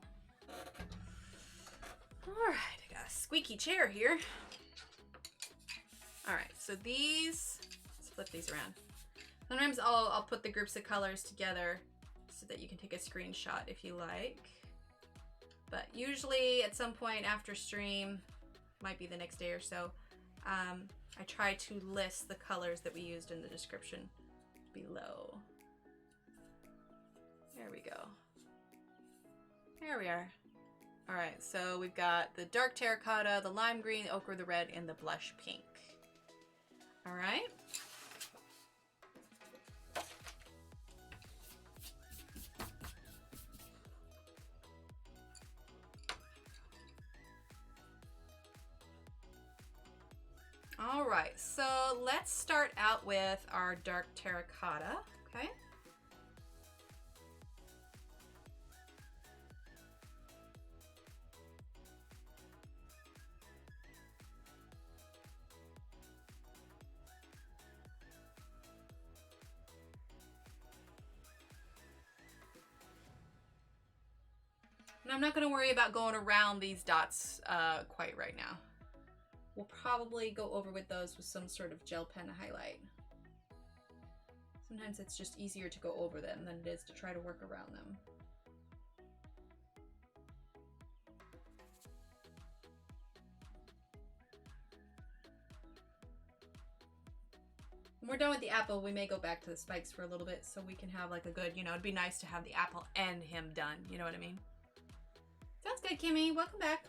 All right, I got a squeaky chair here. All right, so these, let's flip these around. Sometimes I'll put the groups of colors together so that you can take a screenshot if you like. But usually at some point after stream, might be the next day or so, I try to list the colors that we used in the description below. There we go. There we are. All right, so we've got the dark terracotta, the lime green, the ochre, the red, and the blush pink. All right. All right, so let's start out with our dark terracotta, okay? And I'm not going to worry about going around these dots quite right now. We'll probably go over with those with some sort of gel pen highlight. Sometimes it's just easier to go over them than it is to try to work around them. When we're done with the apple, we may go back to the spikes for a little bit so we can have like a good, you know, it'd be nice to have the apple and him done. You know what I mean? Sounds good, Kimmy. Welcome back.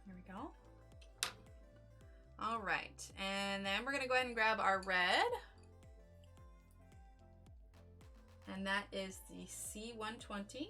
There we go. All right, and then we're gonna go ahead and grab our red. And that is the C120.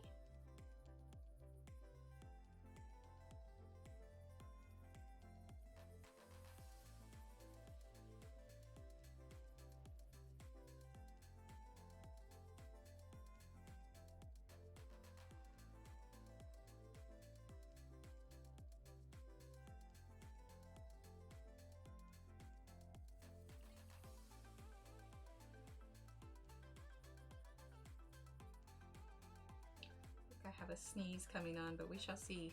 I have a sneeze coming on, but we shall see.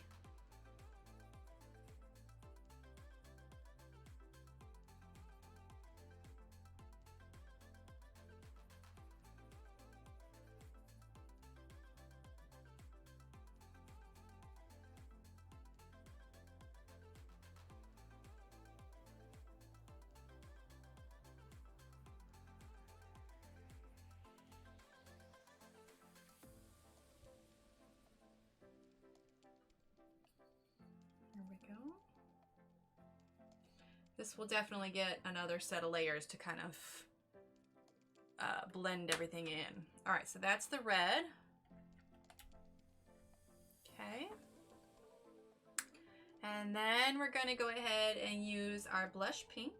This will definitely get another set of layers to kind of blend everything in. All right, so that's the red. Okay. And then we're going to go ahead and use our blush pink.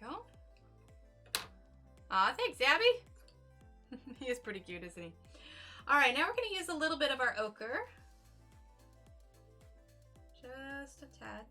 Go. Aw, thanks, Abby. He is pretty cute, isn't he? All right, now we're going to use a little bit of our ochre. Just a tad.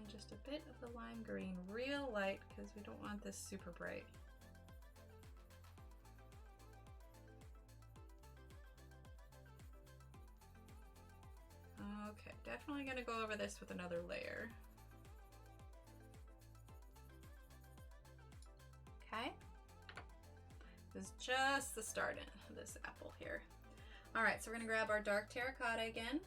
Just a bit of the lime green, real light, because we don't want this super bright. Okay, definitely going to go over this with another layer. Okay. This is just the start of this apple here. All right, so we're going to grab our dark terracotta again.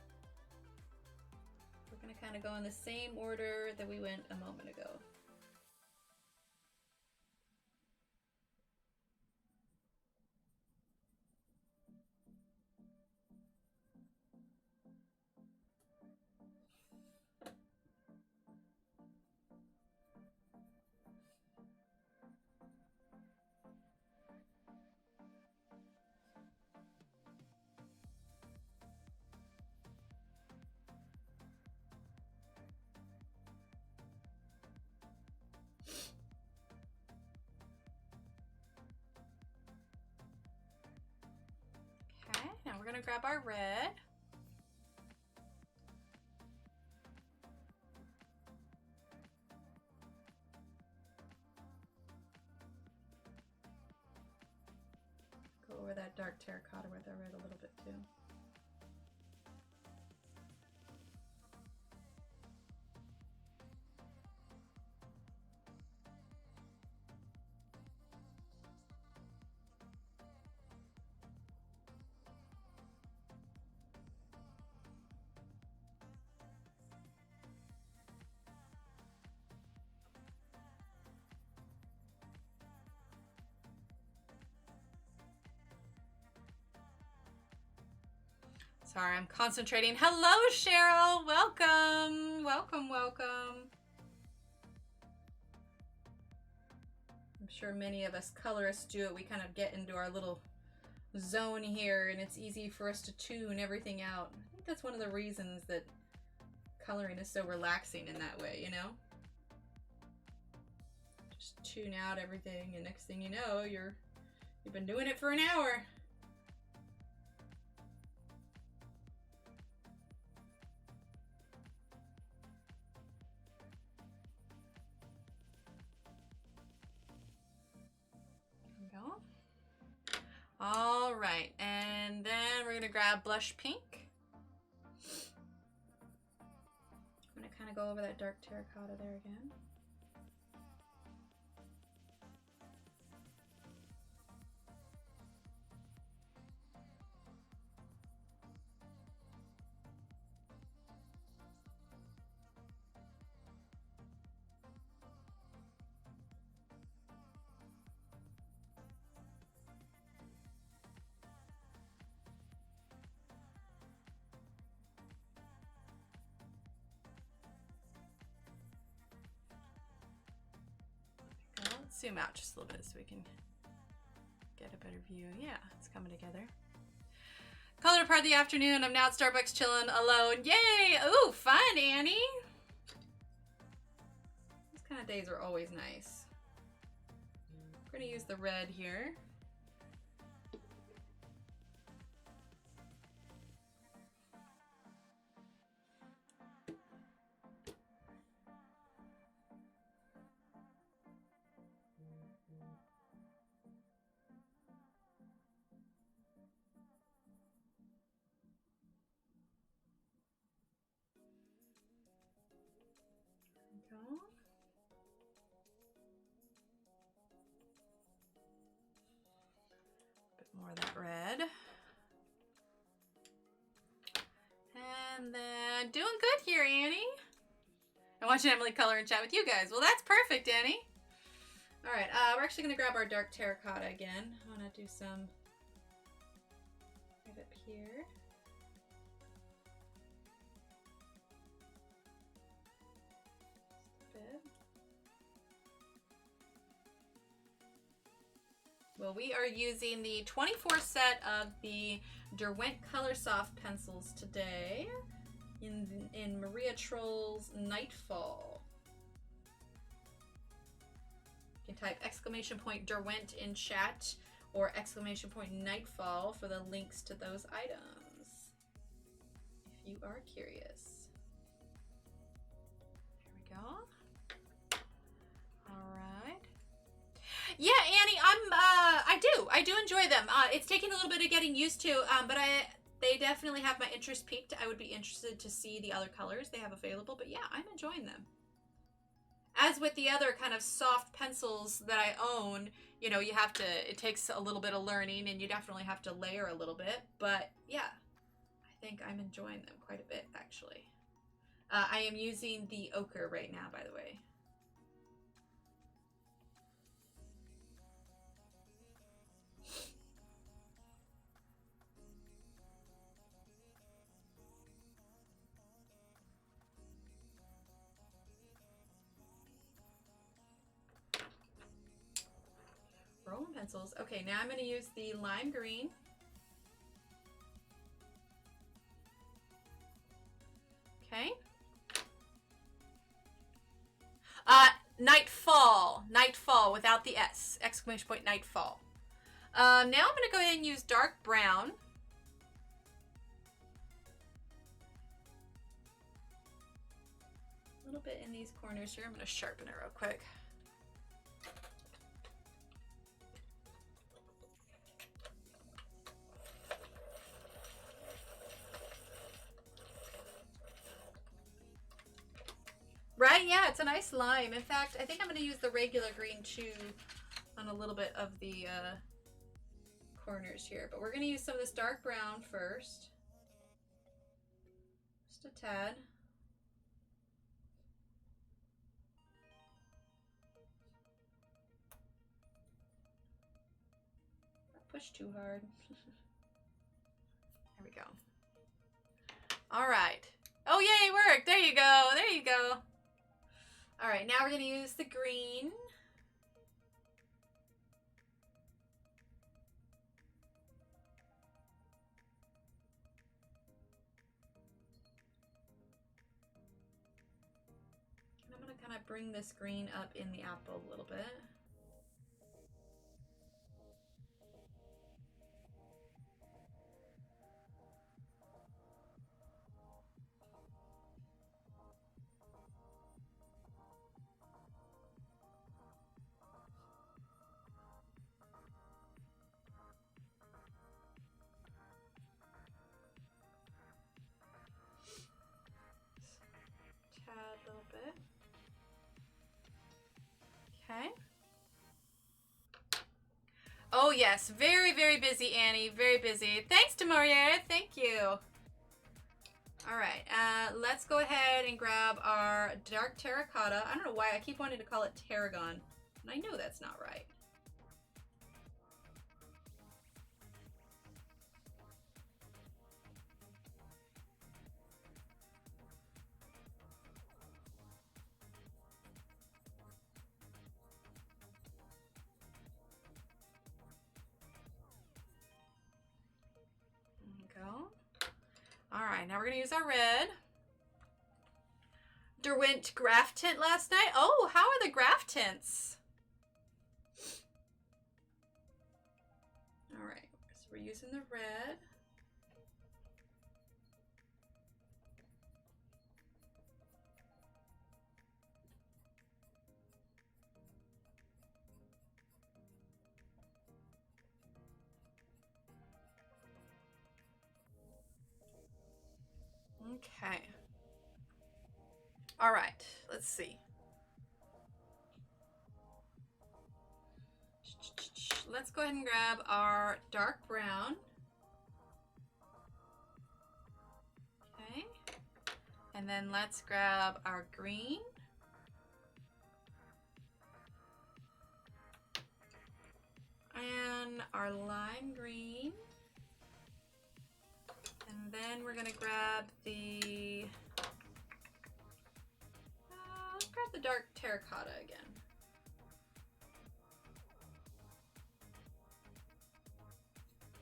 We're going to kind of go in the same order that we went a moment ago. gonna grab our red. Go over that dark terracotta with our red a little bit too. Sorry, I'm concentrating. Hello, Cheryl. Welcome. Welcome, welcome. I'm sure many of us colorists do it. We kind of get into our little zone here, and it's easy for us to tune everything out. I think that's one of the reasons that coloring is so relaxing in that way, you know? Just tune out everything, and next thing you know, you've been doing it for an hour. All right, and then we're gonna grab blush pink. I'm gonna kind of go over that dark terracotta there again. Zoom out just a little bit so we can get a better view. Yeah, it's coming together. Color part of the afternoon. I'm now at Starbucks chilling alone. Yay! Ooh, fun, Annie. These kind of days are always nice. We're gonna use the red here. More of that red. And then doing good here, Annie. I'm watching Emily color and chat with you guys. Well, that's perfect, Annie. All right, we're actually gonna grab our dark terracotta again. I wanna do some right up here. Just a bit. Well, we are using the 24 set of the Derwent Coloursoft pencils today in Maria Troll's Nightfall. You can type !Derwent in chat or !Nightfall for the links to those items if you are curious. There we go. All right. Yeah, Annie, I do enjoy them. It's taking a little bit of getting used to, but they definitely have my interest peaked. I would be interested to see the other colors they have available, but yeah, I'm enjoying them. As with the other kind of soft pencils that I own, you know, it takes a little bit of learning and you definitely have to layer a little bit, but yeah, I think I'm enjoying them quite a bit, actually. I am using the ochre right now, by the way. Rolling pencils. Okay, now I'm going to use the lime green. Okay. Nightfall. Nightfall without the S. !Nightfall. Now I'm going to go ahead and use dark brown. in these corners here. I'm going to sharpen it real quick. Right? Yeah, it's a nice lime. In fact, I think I'm going to use the regular green too on a little bit of the corners here. But we're going to use some of this dark brown first. Just a tad. Not push too hard. There we go. All right. Oh, yay, it worked. There you go. There you go. All right, now we're going to use the green. And I'm going to kind of bring this green up in the apple a little bit. A little bit. Okay. Oh yes, very, very busy, Annie. Very busy. Thanks, Demoria. Thank you. All right, let's go ahead and grab our dark terracotta. I don't know why I keep wanting to call it tarragon, and I know that's not right. Go. All right, now we're gonna use our red. Derwent graph tint last night. Oh, how are the graph tints? All right, so we're using the red. Okay. All right, let's see. Let's go ahead and grab our dark brown. Okay. And then let's grab our green. And our lime green. And then we're gonna grab the, let's grab the dark terracotta again.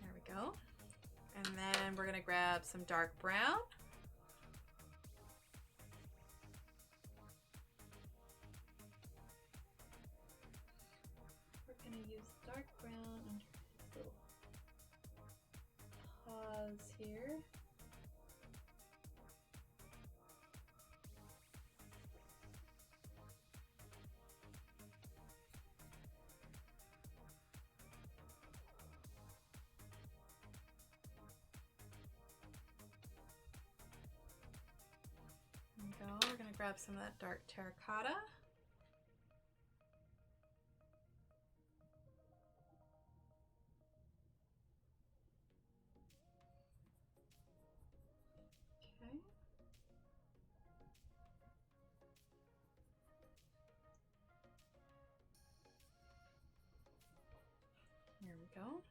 There we go. And then we're gonna grab some dark brown. We're gonna use dark brown under this little pause here. There we go. We're gonna grab some of that dark terracotta. Okay. There we go.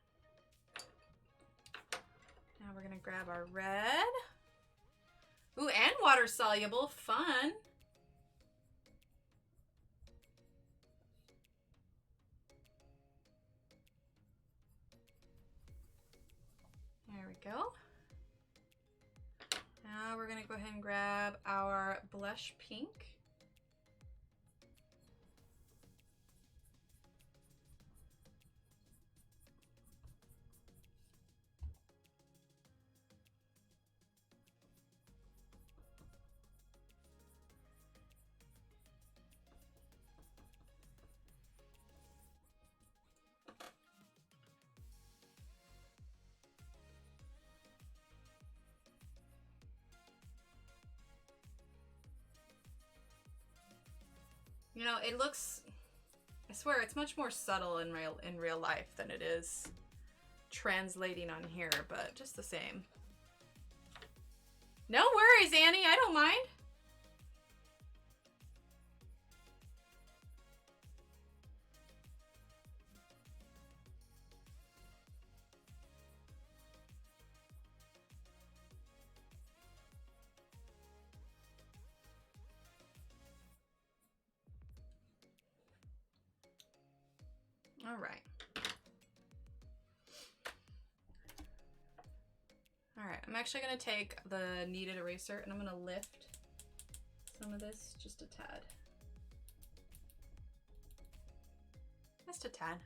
Now we're gonna grab our red. Ooh, and water soluble, fun. There we go. Now we're gonna go ahead and grab our blush pink. You know, it looks, I swear, it's much more subtle in real life than it is translating on here, but just the same. No worries, Annie. I don't mind. All right. All right, I'm actually gonna take the kneaded eraser and I'm gonna lift some of this just a tad. Just a tad.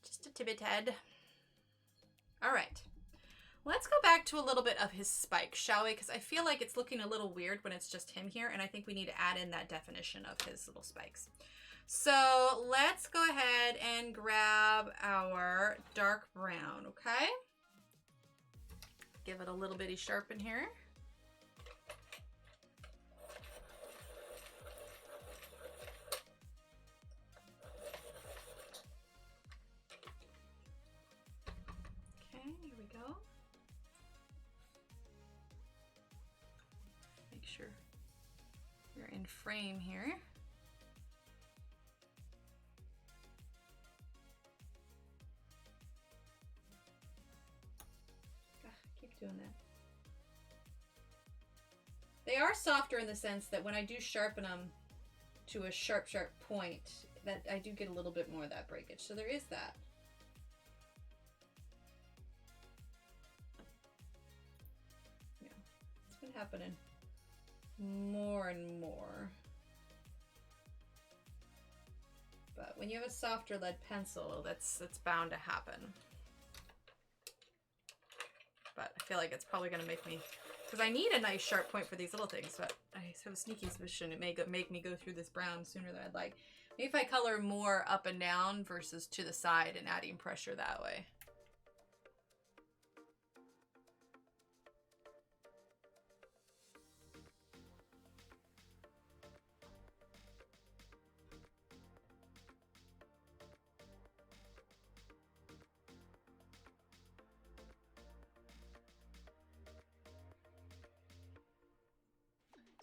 Just a tibbit tad. All right. Let's go back to a little bit of his spike, shall we? Because I feel like it's looking a little weird when it's just him here, and I think we need to add in that definition of his little spikes. So let's go ahead and grab our dark brown, okay? Give it a little bitty sharpen here. Okay, here we go. Make sure you're in frame here. Keep doing that. They are softer in the sense that when I do sharpen them to a sharp point, that I do get a little bit more of that breakage. So there is that. Yeah, it's been happening more and more. But when you have a softer lead pencil, that's bound to happen. But I feel like it's probably going to make me, because I need a nice sharp point for these little things, but I have a sneaky suspicion it may make me go through this brown sooner than I'd like. Maybe if I color more up and down versus to the side and adding pressure that way.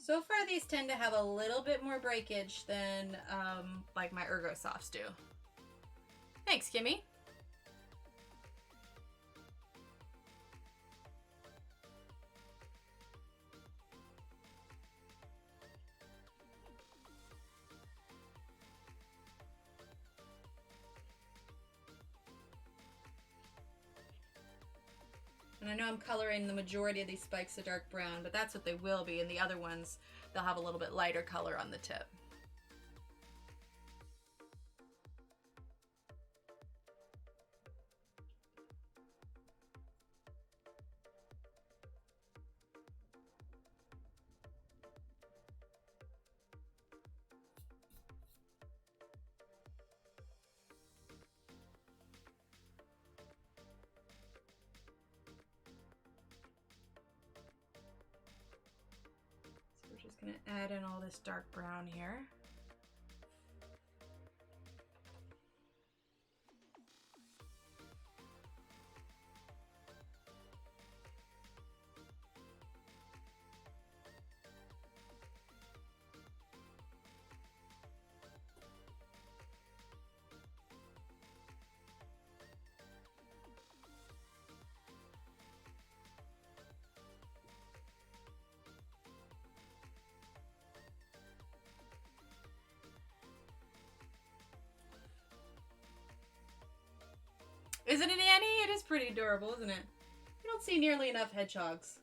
So far, these tend to have a little bit more breakage than like my Ergosofts do. Thanks, Kimmy. And I know I'm coloring the majority of these spikes a dark brown, but that's what they will be. And the other ones, they'll have a little bit lighter color on the tip. Just gonna add in all this dark brown here. Isn't it, Annie? It is pretty adorable, isn't it? You don't see nearly enough hedgehogs.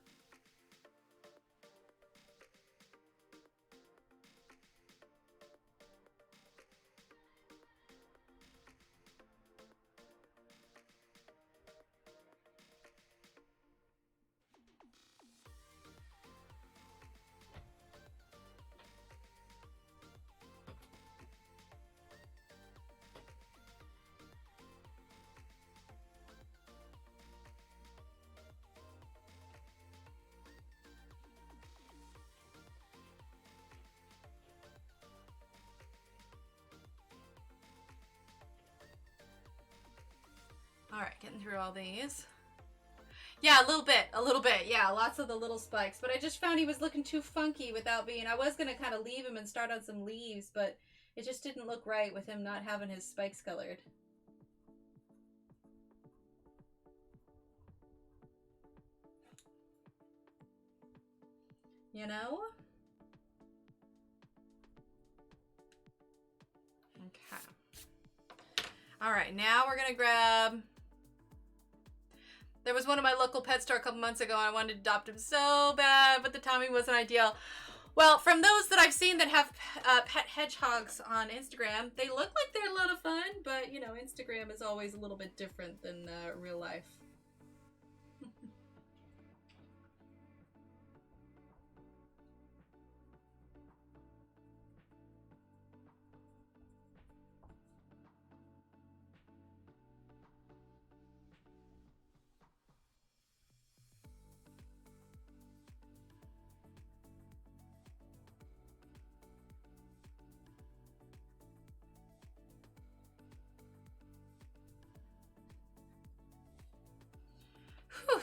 getting through all these. Yeah, a little bit. Yeah, lots of the little spikes. But I just found he was looking too funky without being... I was going to kind of leave him and start on some leaves, but it just didn't look right with him not having his spikes colored. You know? Okay. All right, now we're going to grab... There was one of my local pet store a couple months ago, and I wanted to adopt him so bad, but the timing wasn't ideal. Well, from those that I've seen that have pet hedgehogs on Instagram, they look like they're a lot of fun, but, you know, Instagram is always a little bit different than real life. Whew.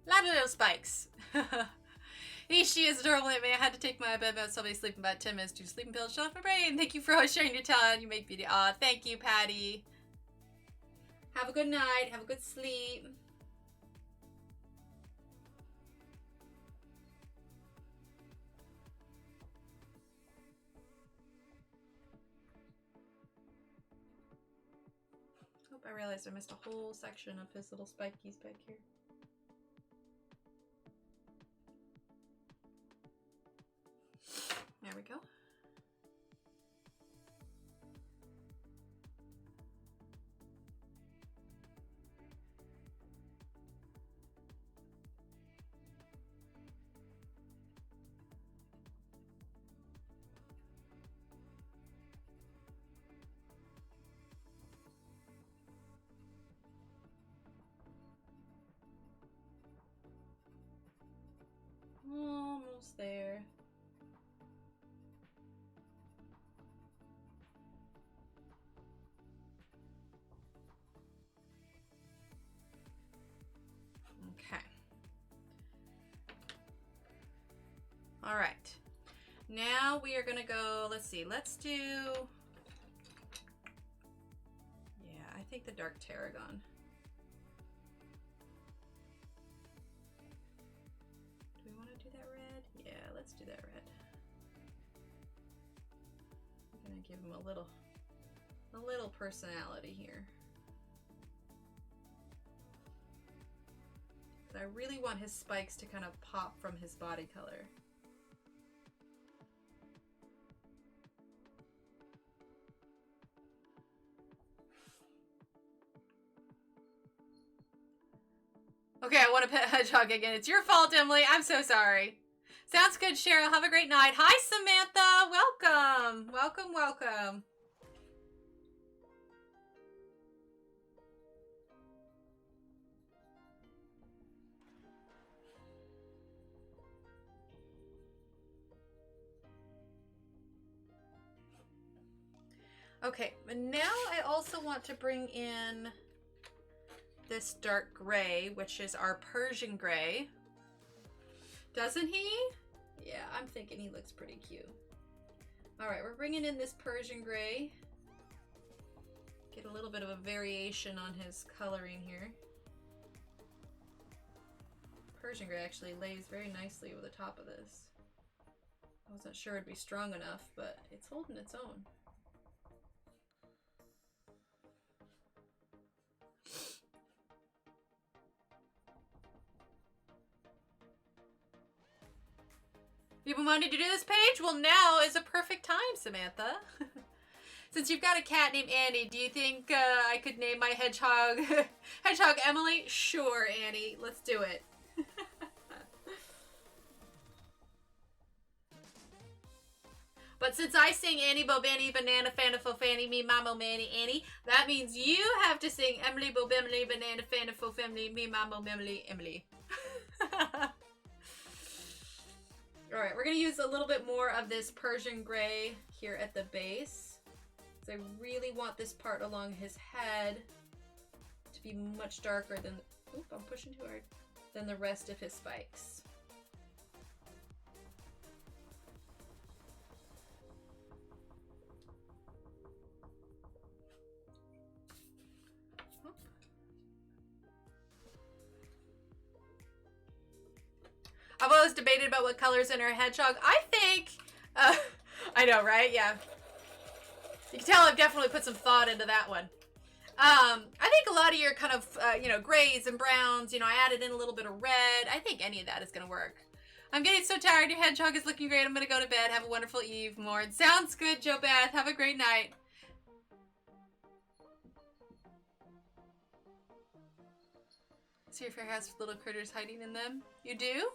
A lot of little spikes. She is adorable. I had to take my bed meds. Somebody sleeping about 10 minutes. 2 sleeping pills. Shut off my brain. Thank you for always sharing your talent. You make beauty. Aw, thank you, Patty. Have a good night. Have a good sleep. Hope I realized I missed a whole section of his little spikies back here. There we go. Almost there. Okay. All right. Now we are going to go, let's see, let's do, yeah, I think the dark tarragon. Do we want to do that red? Yeah, let's do that red. I'm going to give him a little personality here. I really want his spikes to kind of pop from his body color. Okay, I want to pet hedgehog again. It's your fault, Emily. I'm so sorry. Sounds good, Cheryl. Have a great night. Hi, Samantha. Welcome. Welcome, welcome. Okay, and now I also want to bring in this dark gray, which is our Persian gray. Doesn't he? Yeah, I'm thinking he looks pretty cute. All right, we're bringing in this Persian gray. Get a little bit of a variation on his coloring here. Persian gray actually lays very nicely over the top of this. I wasn't sure it'd be strong enough, but it's holding its own. You've been wanting to do this page? Well, now is a perfect time, Samantha. Since you've got a cat named Annie, do you think I could name my hedgehog Hedgehog Emily? Sure, Annie. Let's do it. But since I sing Annie Bobani Banana Fana Fo Fanny Me Mamo Manny Annie, that means you have to sing Emily Bobemily Banana Fana Fo Family Me Mamo Memily Emily. Alright, we're going to use a little bit more of this Persian gray here at the base. So I really want this part along his head to be much darker than, oop, I'm pushing too hard, than the rest of his spikes. I've always debated about what color's in our hedgehog. I think, I know, right? Yeah. You can tell I've definitely put some thought into that one. I think a lot of your kind of, you know, grays and browns, you know, I added in a little bit of red. I think any of that is going to work. I'm getting so tired. Your hedgehog is looking great. I'm going to go to bed. Have a wonderful eve, Mord. Sounds good, Joe Beth. Have a great night. So your fair has little critters hiding in them? You do?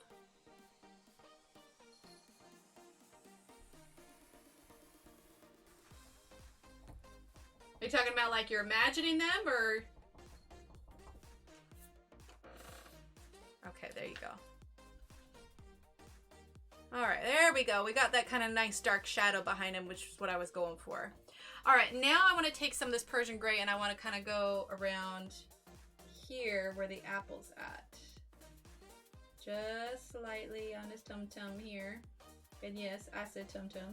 Are you talking about like you're imagining them or? Okay, there you go. All right, there we go. We got that kind of nice dark shadow behind him, which is what I was going for. All right, now I want to take some of this Persian gray and I want to kind of go around here where the apple's at. Just slightly on his tum-tum here. And yes, I said tum-tum.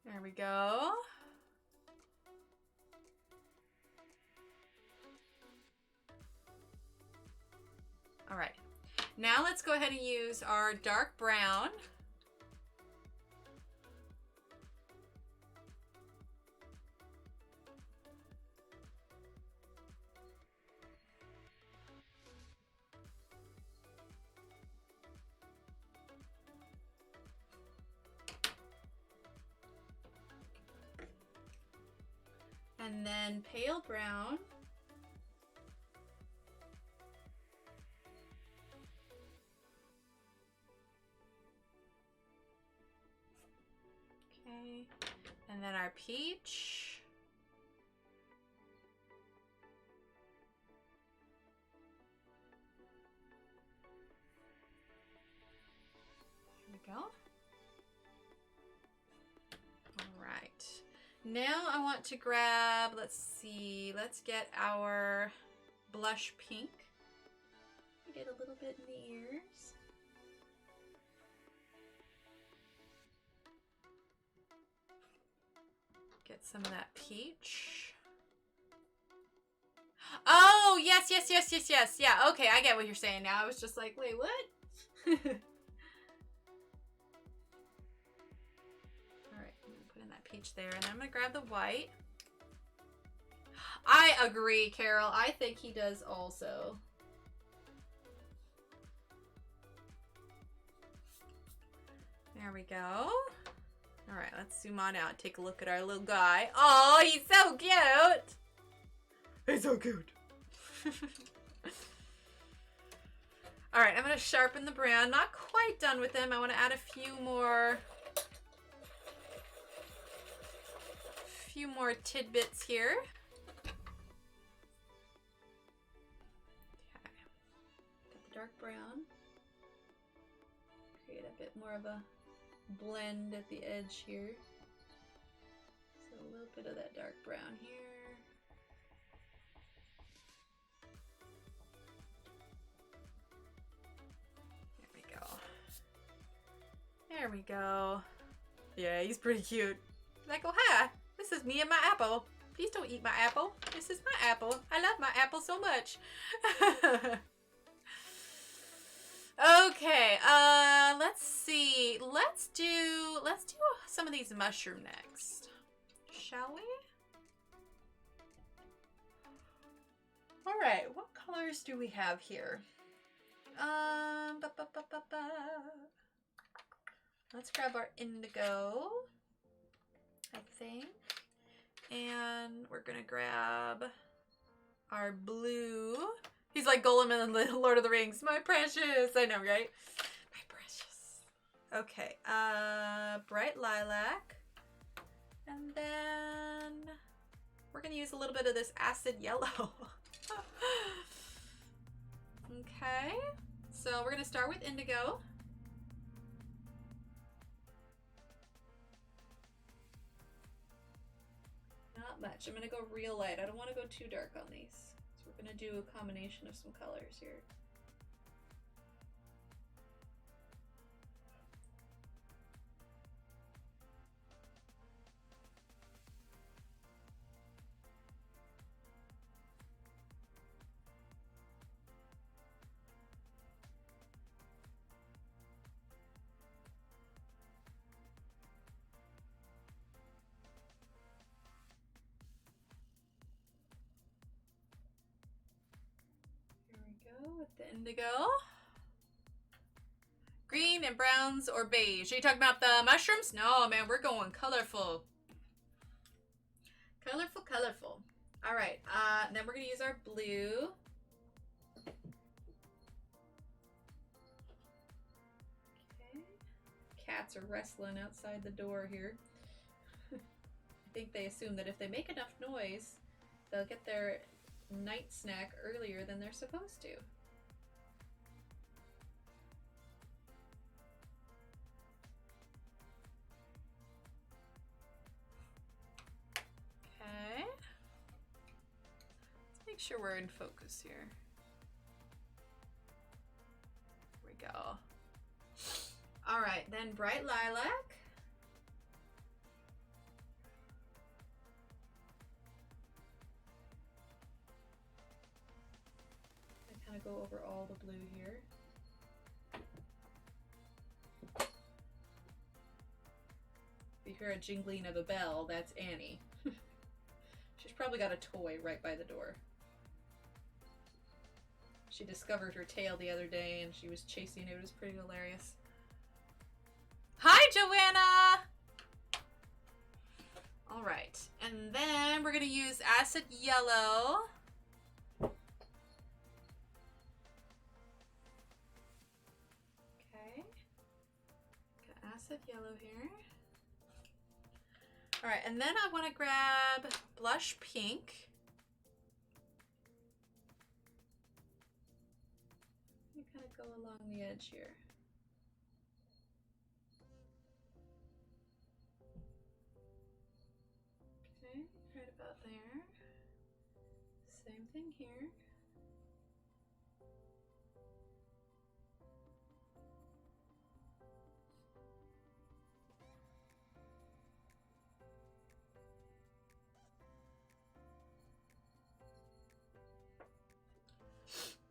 There we go. All right, now let's go ahead and use our dark brown. And then pale brown. Okay, and then our peach. Here we go. All right. Now I want to grab, let's see, let's get our blush pink. Get a little bit in the ears. Get some of that peach. Oh, yes, yes, yes, yes, yes. Yeah, okay, I get what you're saying now. I was just like, wait, what? Peach there, and I'm gonna grab the white. I agree, Carol. I think he does also. There we go. All right, let's zoom on out. Take a look at our little guy. Oh, he's so cute. He's so cute. All right, I'm gonna sharpen the brown. Not quite done with him. I want to add a few more tidbits here. Okay. Got the dark brown. Create a bit more of a blend at the edge here. So a little bit of that dark brown here. There we go. There we go. Yeah, he's pretty cute. Like, oh hi. This is me and my apple. Please don't eat my apple. This is my apple. I love my apple so much. Okay, let's see. Let's do some of these mushroom next. Shall we? All right, what colors do we have here? Let's grab our indigo, I think. And we're gonna grab our blue. He's like Gollum in the Lord of the Rings. My precious. I know, right? My precious. Okay. Bright lilac. And then we're gonna use a little bit of this acid yellow. Okay, so we're gonna start with indigo. Not much. I'm gonna go real light. I don't want to go too dark on these. So we're gonna do a combination of some colors here. With the indigo. Green and browns or beige. Are you talking about the mushrooms? No, man, we're going colorful. Colorful, colorful. All right, then we're gonna use our blue. Okay. Cats are wrestling outside the door here. I think they assume that if they make enough noise, they'll get their night snack earlier than they're supposed to. Okay. Let's make sure we're in focus here. Here we go. All right, then bright lilac. Kind of go over all the blue here. If you hear a jingling of a bell, that's Annie. She's probably got a toy right by the door. She discovered her tail the other day and she was chasing it. It was pretty hilarious. Hi, Joanna! All right, and then we're gonna use acid yellow. Acid yellow here. All right, and then I want to grab blush pink. You kind of go along the edge here. Okay, right about there. Same thing here.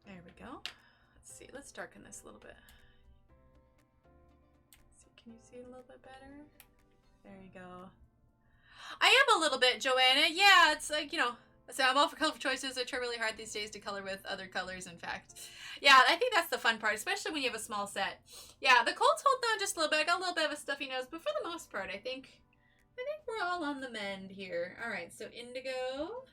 There we go. Let's see. Let's darken this a little bit. Let's see, can you see it a little bit better? There you go. I am a little bit, Joanna. Yeah, it's like, you know, so I'm all for colorful choices. I try really hard these days to color with other colors, in fact. Yeah, I think that's the fun part, especially when you have a small set. Yeah, the cold's holding on just a little bit. I got a little bit of a stuffy nose, but for the most part, I think we're all on the mend here. All right, so indigo.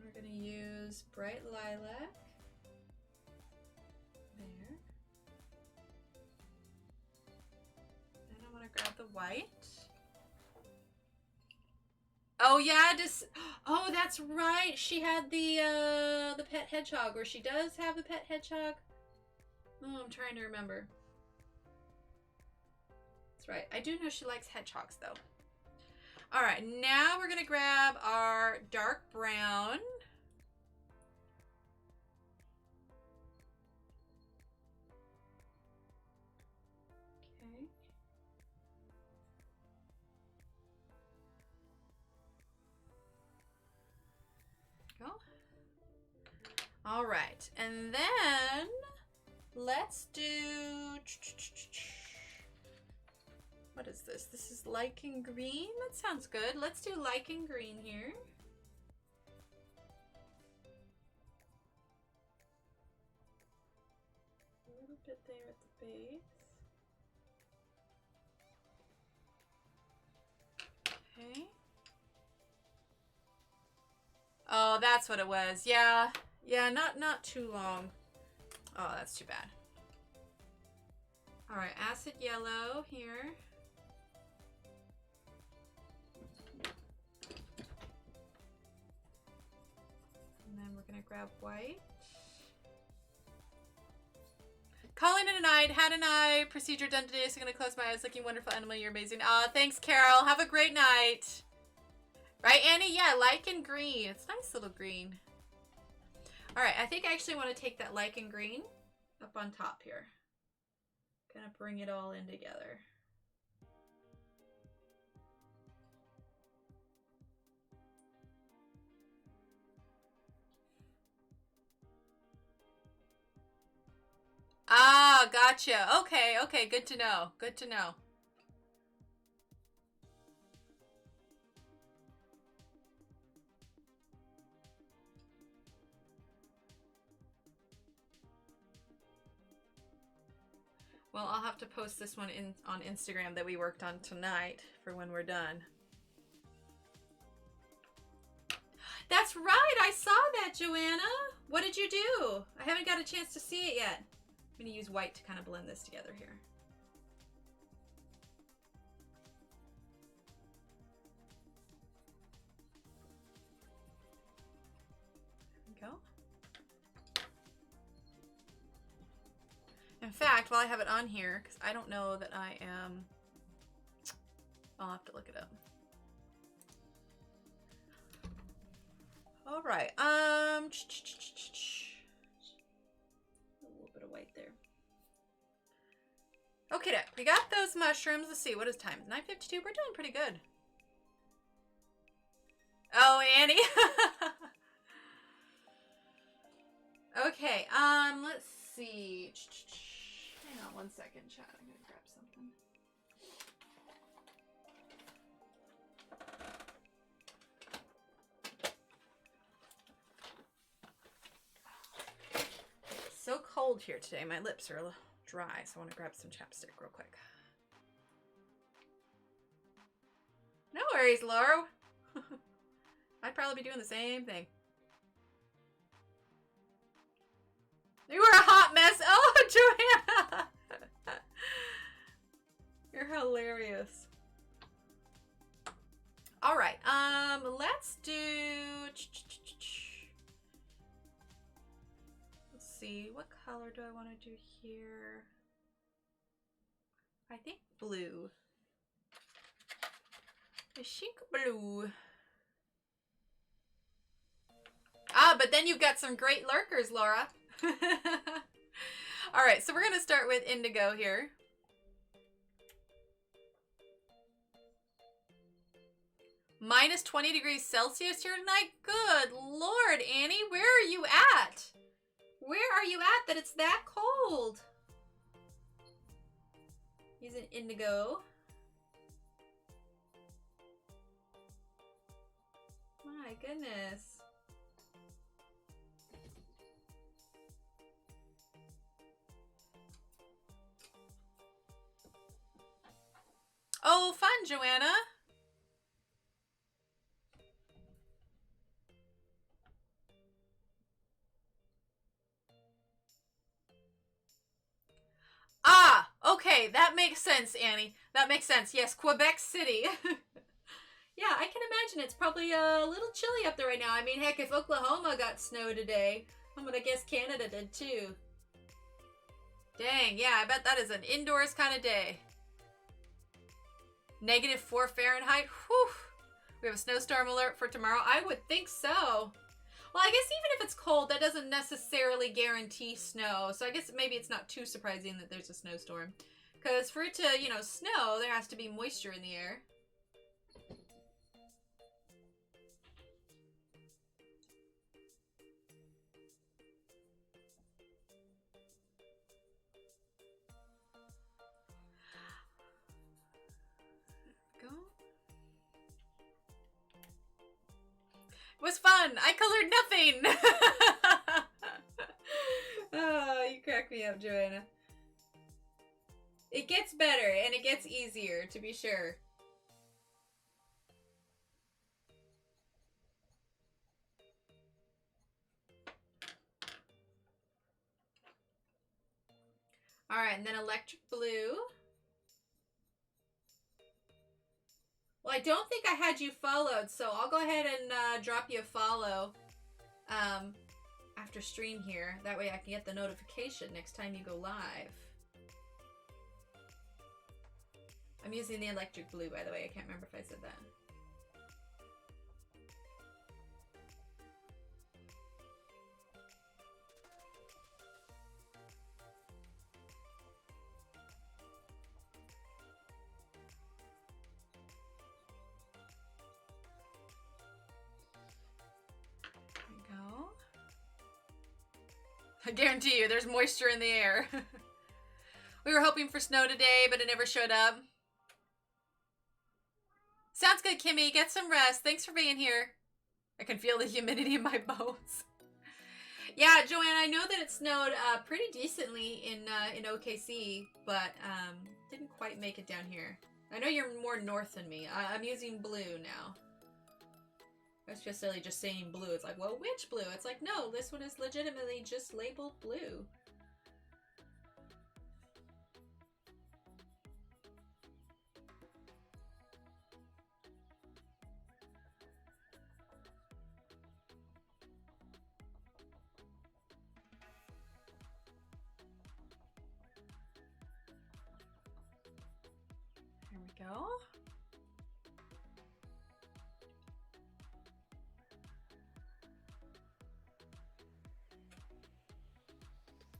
We're going to use bright lilac. There. Then I want to grab the white. Oh yeah, oh, that's right. She had the pet hedgehog, or she does have the pet hedgehog. Oh, I'm trying to remember. That's right. I do know she likes hedgehogs though. All right, now we're gonna grab our dark brown. Okay. Go. All right, and then let's do, what is this? This is lichen green. That sounds good. Let's do lichen green here. A little bit there at the base. Okay. Oh, that's what it was. Yeah. Yeah, not too long. Oh, that's too bad. All right, acid yellow here. And then we're gonna grab white. Calling it a night. Had an eye procedure done today, so I'm gonna close my eyes. Looking wonderful, Emily. You're amazing. Thanks, Carol. Have a great night. Right, Annie? Yeah, lichen green. It's a nice little green. All right, I think I actually want to take that lichen green up on top here. Kind of bring it all in together. Ah, gotcha. Okay, okay, good to know. Good to know. Well, I'll have to post this one on Instagram that we worked on tonight for when we're done. That's right, I saw that, Joanna. What did you do? I haven't got a chance to see it yet. I'm gonna use white to kind of blend this together here. There we go. In fact, while I have it on here, because I don't know that I am, I'll have to look it up. All right, a little bit of white there. Okay, we got those mushrooms. Let's see, what is time? 9:52. We're doing pretty good. Oh, Annie. Okay, let's see. Hang on one second, chat. I'm gonna grab something. It's so cold here today. My lips are a little dry, so I want to grab some chapstick real quick. No worries, Laura. I'd probably be doing the same thing. You were a hot mess. Oh, Joanna. You're hilarious. All right. Let's do. Let's see. What color do I want to do here? I think blue. The chic blue. Ah, but then you've got some great lurkers, Laura. All right, so we're going to start with indigo here. Minus 20 degrees Celsius here tonight? Good Lord, Annie, where are you at? Where are you at that it's that cold? Using indigo. My goodness. Oh, fun, Joanna. Ah, okay, that makes sense, Annie. That makes sense. Yes, Quebec City. Yeah, I can imagine it's probably a little chilly up there right now. I mean, heck, if Oklahoma got snow today, I'm gonna guess Canada did too. Dang, yeah, I bet that is an indoors kind of day. -4 Fahrenheit. Whew. We have a snowstorm alert for tomorrow. I would think so. Well, I guess even if it's cold, that doesn't necessarily guarantee snow. So I guess maybe it's not too surprising that there's a snowstorm. Because for it to, you know, snow, there has to be moisture in the air. It was fun. I colored nothing. Oh, you crack me up, Joanna. It gets better and it gets easier, to be sure. All right, and then electric blue. Well, I don't think I had you followed, so I'll go ahead and drop you a follow after stream here. That way I can get the notification next time you go live. I'm using the electric blue, by the way. I can't remember if I said that. I guarantee you, there's moisture in the air. We were hoping for snow today, but it never showed up. Sounds good, Kimmy. Get some rest. Thanks for being here. I can feel the humidity in my bones. Yeah, Joanne, I know that it snowed pretty decently in OKC, but didn't quite make it down here. I know you're more north than me. I'm using blue now. I was just really just saying blue. It's like, well, which blue? It's like, no, this one is legitimately just labeled blue. There we go.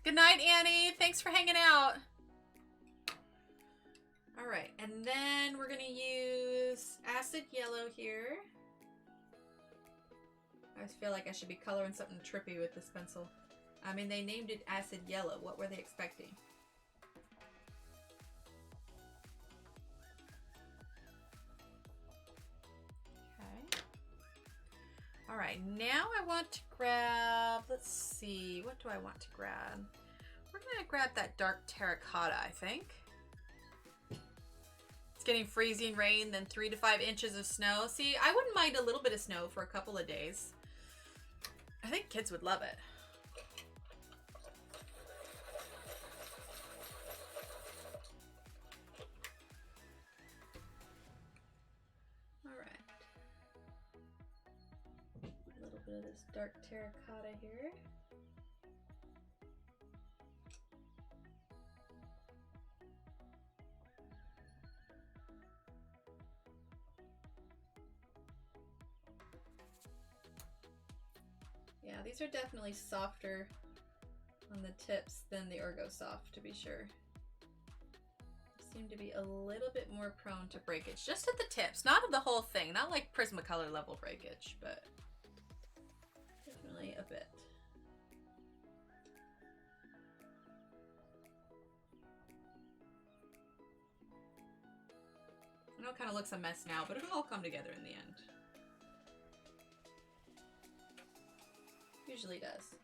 Good night, Annie. Thanks for hanging out. All right, and then we're gonna use acid yellow here. I always feel like I should be coloring something trippy with this pencil. I mean, they named it acid yellow. What were they expecting? Okay. All right, now I want to grab, let's see, what do I want to grab? We're gonna grab that dark terracotta, I think. It's getting freezing rain, then 3 to 5 inches of snow. See, I wouldn't mind a little bit of snow for a couple of days. I think kids would love it. All right. A little bit of this dark terracotta here. Yeah, these are definitely softer on the tips than the Ergosoft, to be sure. They seem to be a little bit more prone to breakage, just at the tips, not of the whole thing, not like Prismacolor level breakage, but definitely a bit. I know it kind of looks a mess now, but it'll all come together in the end. Usually does.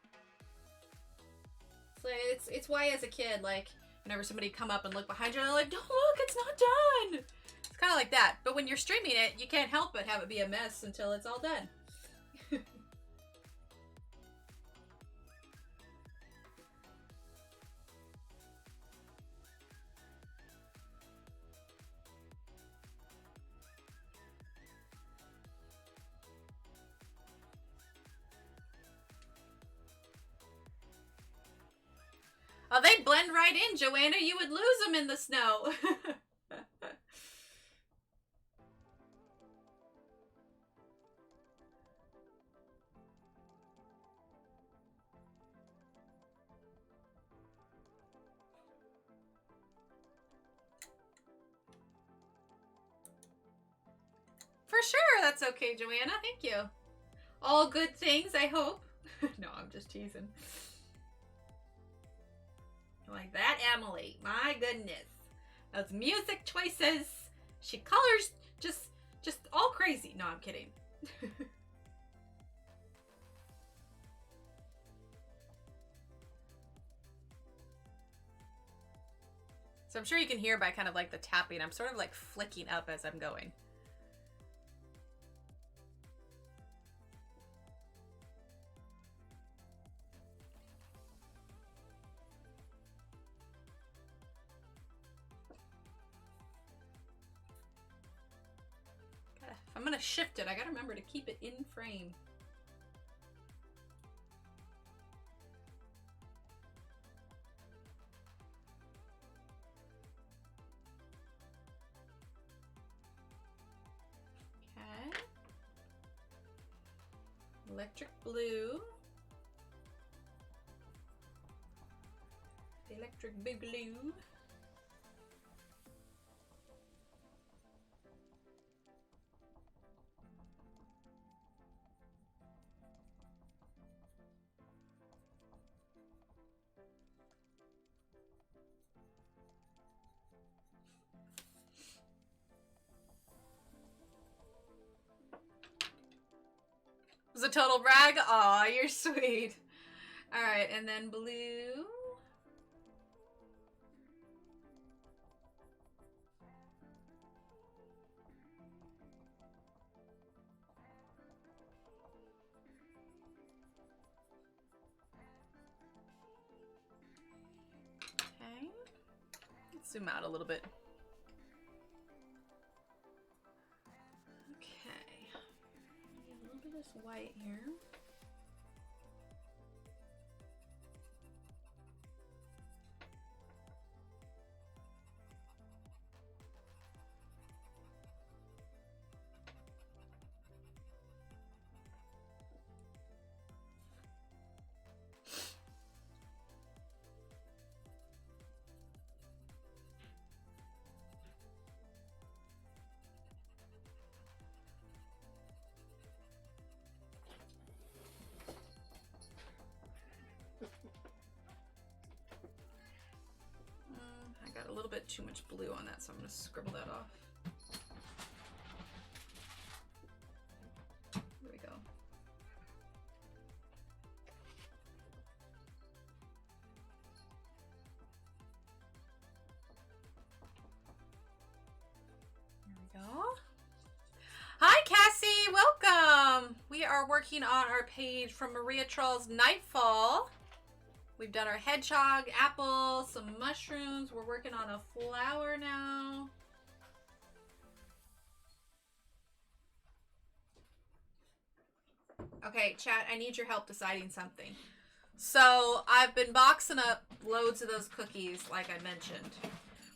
It's like it's why as a kid, like whenever somebody come up and look behind you, they're like, "Don't look, it's not done." It's kind of like that. But when you're streaming it, you can't help but have it be a mess until it's all done. Oh, they'd blend right in, Joanna. You would lose them in the snow. For sure, that's okay, Joanna. Thank you. All good things, I hope. No, I'm just teasing. Like that, Emily. My goodness. Those music choices. She colors just all crazy. No, I'm kidding. So I'm sure you can hear by kind of like the tapping. I'm sort of like flicking up as I'm going. gonna shift it. I gotta remember to keep it in frame. Okay. Electric blue. The electric big blue. It was a total brag. Aw, you're sweet. All right, and then blue. Okay. Let's zoom out a little bit. Okay. A little bit of this white here. I got a little bit too much blue on that, so I'm going to scribble that off. There we go. There we go. Hi, Cassie! Welcome! We are working on our page from Maria Trolle's Nightfall. We've done our hedgehog, apple, some mushrooms. We're working on a flower now. Okay, chat, I need your help deciding something. So I've been boxing up loads of those cookies, like I mentioned.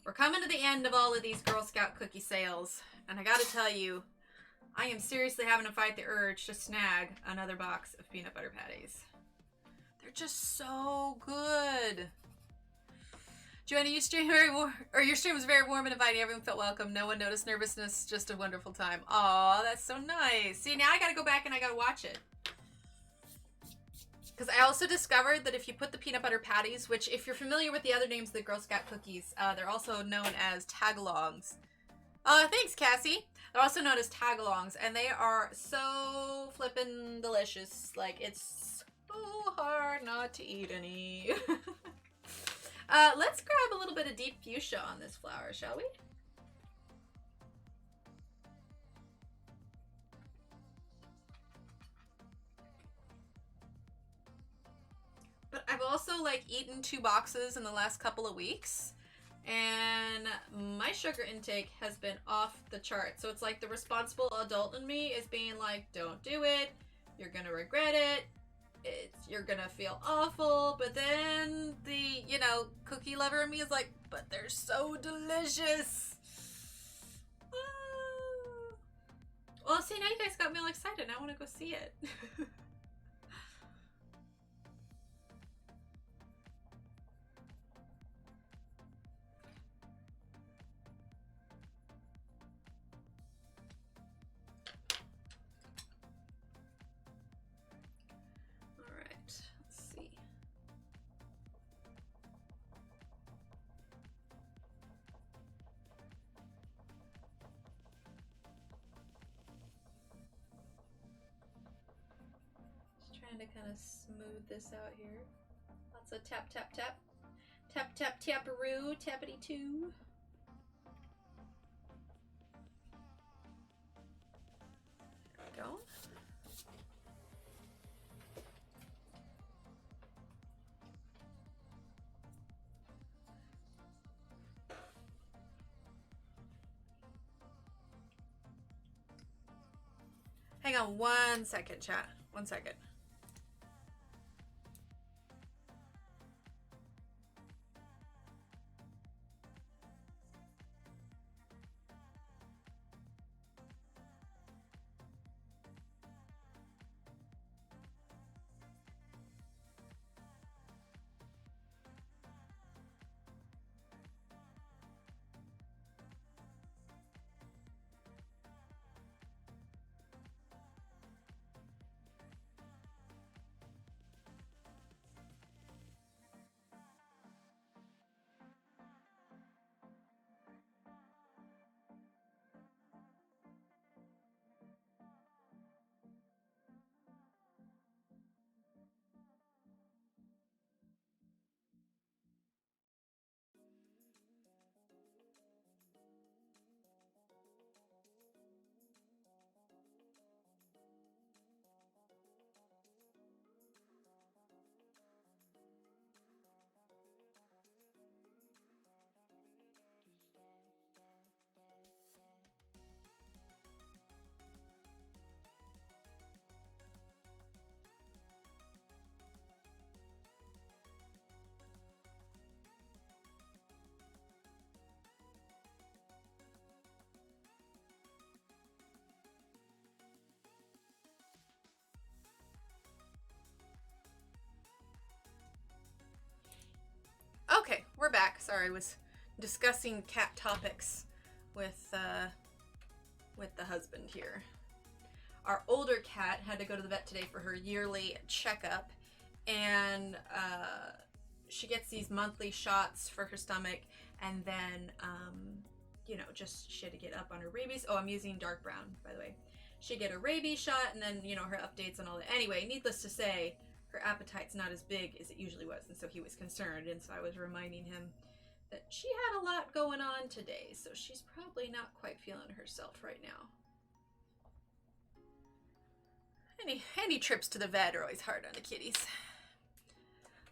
We're coming to the end of all of these Girl Scout cookie sales. And I gotta tell you, I am seriously having to fight the urge to snag another box of peanut butter patties. They're just so good. Joanna, your stream was very warm and inviting. Everyone felt welcome. No one noticed nervousness. Just a wonderful time. Aw, that's so nice. See, now I gotta go back and I gotta watch it. Because I also discovered that if you put the peanut butter patties, which if you're familiar with the other names of the Girl Scout cookies, they're also known as tagalongs. Thanks, Cassie. They're also known as tagalongs, and they are so flippin' delicious. Like, it's so hard not to eat any. Let's grab a little bit of deep fuchsia on this flower, shall we? But I've also, like, eaten 2 boxes in the last couple of weeks. And my sugar intake has been off the chart. So it's like the responsible adult in me is being like, don't do it. You're going to regret it. You're going to feel awful. But then the, you know, cookie lover in me is like, but they're so delicious. Well, see, now you guys got me all excited. I want to go see it. To kind of smooth this out here. Lots of tap, tap, tap. Tap, tap, taparoo, tappity too. There we go. Hang on one second, chat. 1 second. Okay, we're back. Sorry, I was discussing cat topics with the husband here. Our older cat had to go to the vet today for her yearly checkup, and she gets these monthly shots for her stomach, and then you know, just she had to get up on her rabies. Oh, I'm using dark brown, by the way. She get a rabies shot, and then, you know, her updates and all that. Anyway, needless to say, her appetite's not as big as it usually was, and so he was concerned, and so I was reminding him that she had a lot going on today, so she's probably not quite feeling herself right now. Any trips to the vet are always hard on the kitties.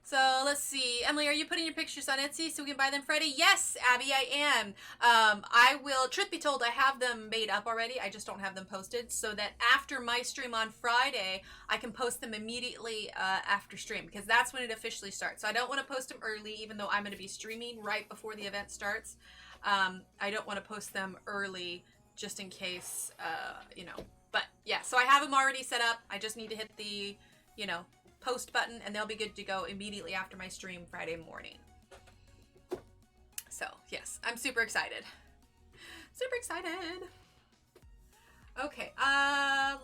So let's see. Emily, are you putting your pictures on Etsy so we can buy them Friday? Yes, Abby, I am. I will, truth be told, I have them made up already. I just don't have them posted, so that after my stream on Friday, I can post them immediately after stream, because that's when it officially starts. So I don't want to post them early, even though I'm going to be streaming right before the event starts. I don't want to post them early just in case, you know. But yeah, so I have them already set up. I just need to hit the, you know, post button, and they'll be good to go immediately after my stream Friday morning. So yes, I'm super excited. Super excited. Okay,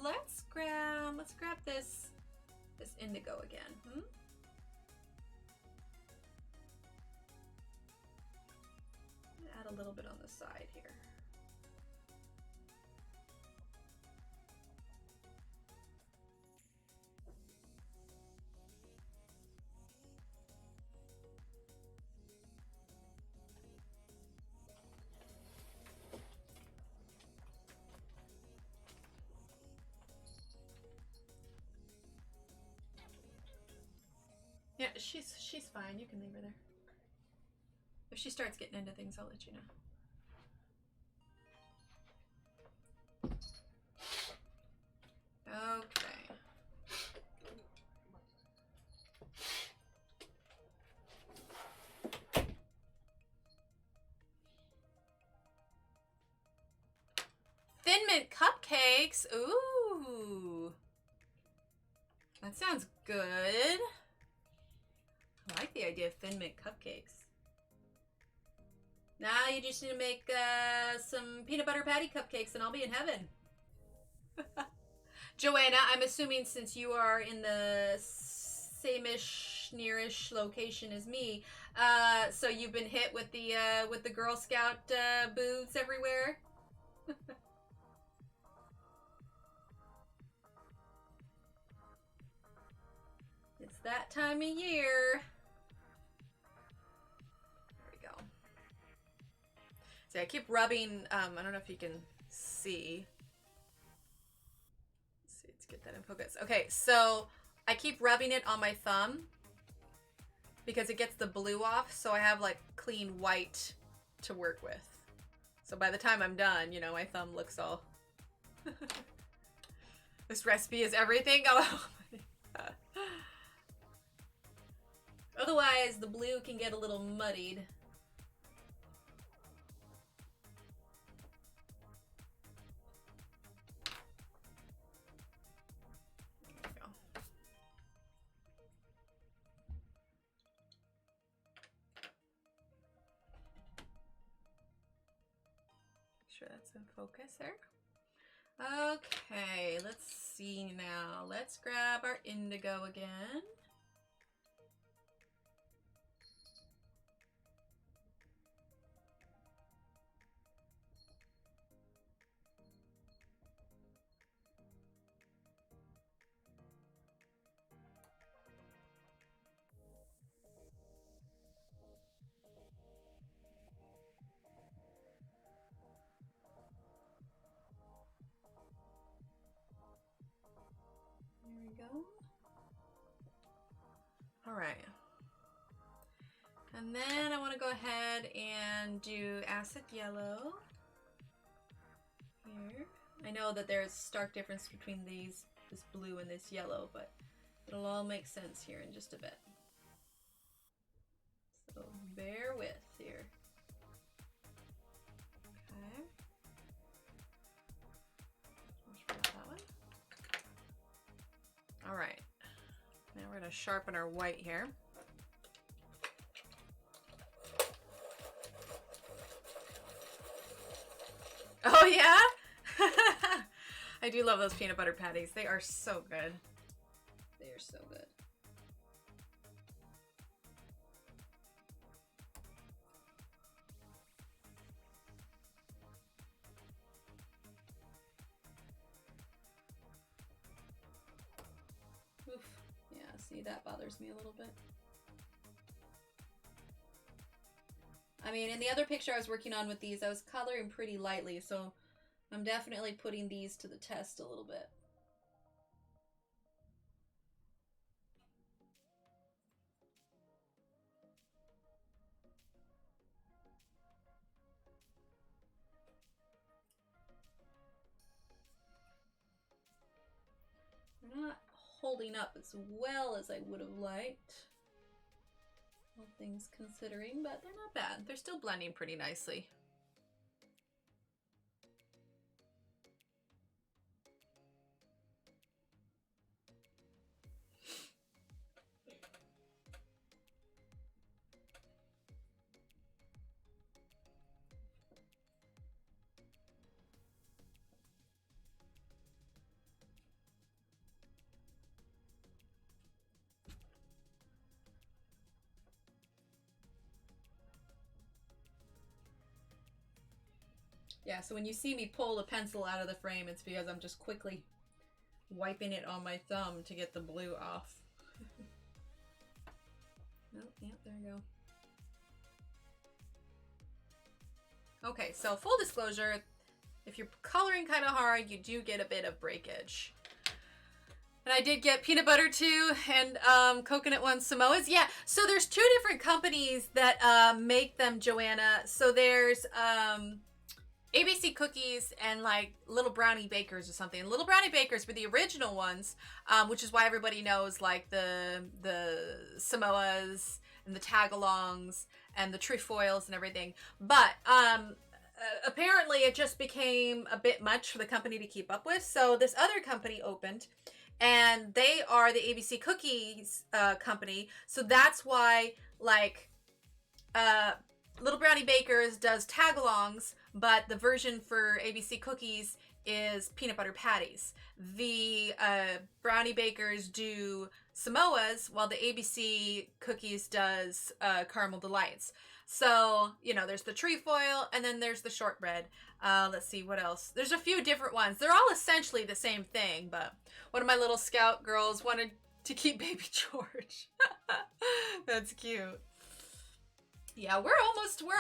let's grab this indigo again. Add a little bit on the side here. Yeah, she's fine. You can leave her there. If she starts getting into things, I'll let you know. Okay. Thin Mint cupcakes. Ooh. That sounds good. I like the idea of Thin Mint cupcakes. Now you just need to make some peanut butter patty cupcakes and I'll be in heaven. Joanna, I'm assuming since you are in the same-ish, nearish location as me, so you've been hit with the Girl Scout booths everywhere? It's that time of year. There we go. See, I keep rubbing, I don't know if you can see. Let's get that in focus. Okay, so I keep rubbing it on my thumb because it gets the blue off, so I have like clean white to work with. So by the time I'm done, you know, my thumb looks all This recipe is everything. Oh. Otherwise, the blue can get a little muddied. There we go. Sure that's in focus there. Okay, let's see now. Let's grab our indigo again. There we go. All right. And then I want to go ahead and do acid yellow here. I know that there's a stark difference between this blue and this yellow, but it'll all make sense here in just a bit. So bear with here. Okay. That one. All right. Now we're going to sharpen our white here. Oh yeah? I do love those peanut butter patties. They are so good. They are so good. Oof. Yeah, see, that bothers me a little bit. I mean, in the other picture I was working on with these, I was coloring pretty lightly, so I'm definitely putting these to the test a little bit. They're not holding up as well as I would have liked, all things considering, but they're not bad. They're still blending pretty nicely. Yeah, so when you see me pull the pencil out of the frame, it's because I'm just quickly wiping it on my thumb to get the blue off. Oh, yeah, there we go. Okay, so full disclosure, if you're coloring kind of hard, you do get a bit of breakage. And I did get peanut butter too, and coconut one Samoas. Yeah, so there's two different companies that make them, Joanna. So there's ABC Cookies and like Little Brownie Bakers or something. Little Brownie Bakers were the original ones, which is why everybody knows like the Samoas and the Tagalongs and the trefoils and everything. But apparently it just became a bit much for the company to keep up with. So this other company opened, and they are the ABC Cookies company. So that's why like Little Brownie Bakers does tagalongs, but the version for ABC Cookies is peanut butter patties. The Brownie Bakers do Samoas, while the ABC Cookies does Caramel Delights. So, you know, there's the trefoil, and then there's the shortbread. Let's see, what else? There's a few different ones. They're all essentially the same thing, but one of my little scout girls wanted to keep Baby George. That's cute. Yeah, we're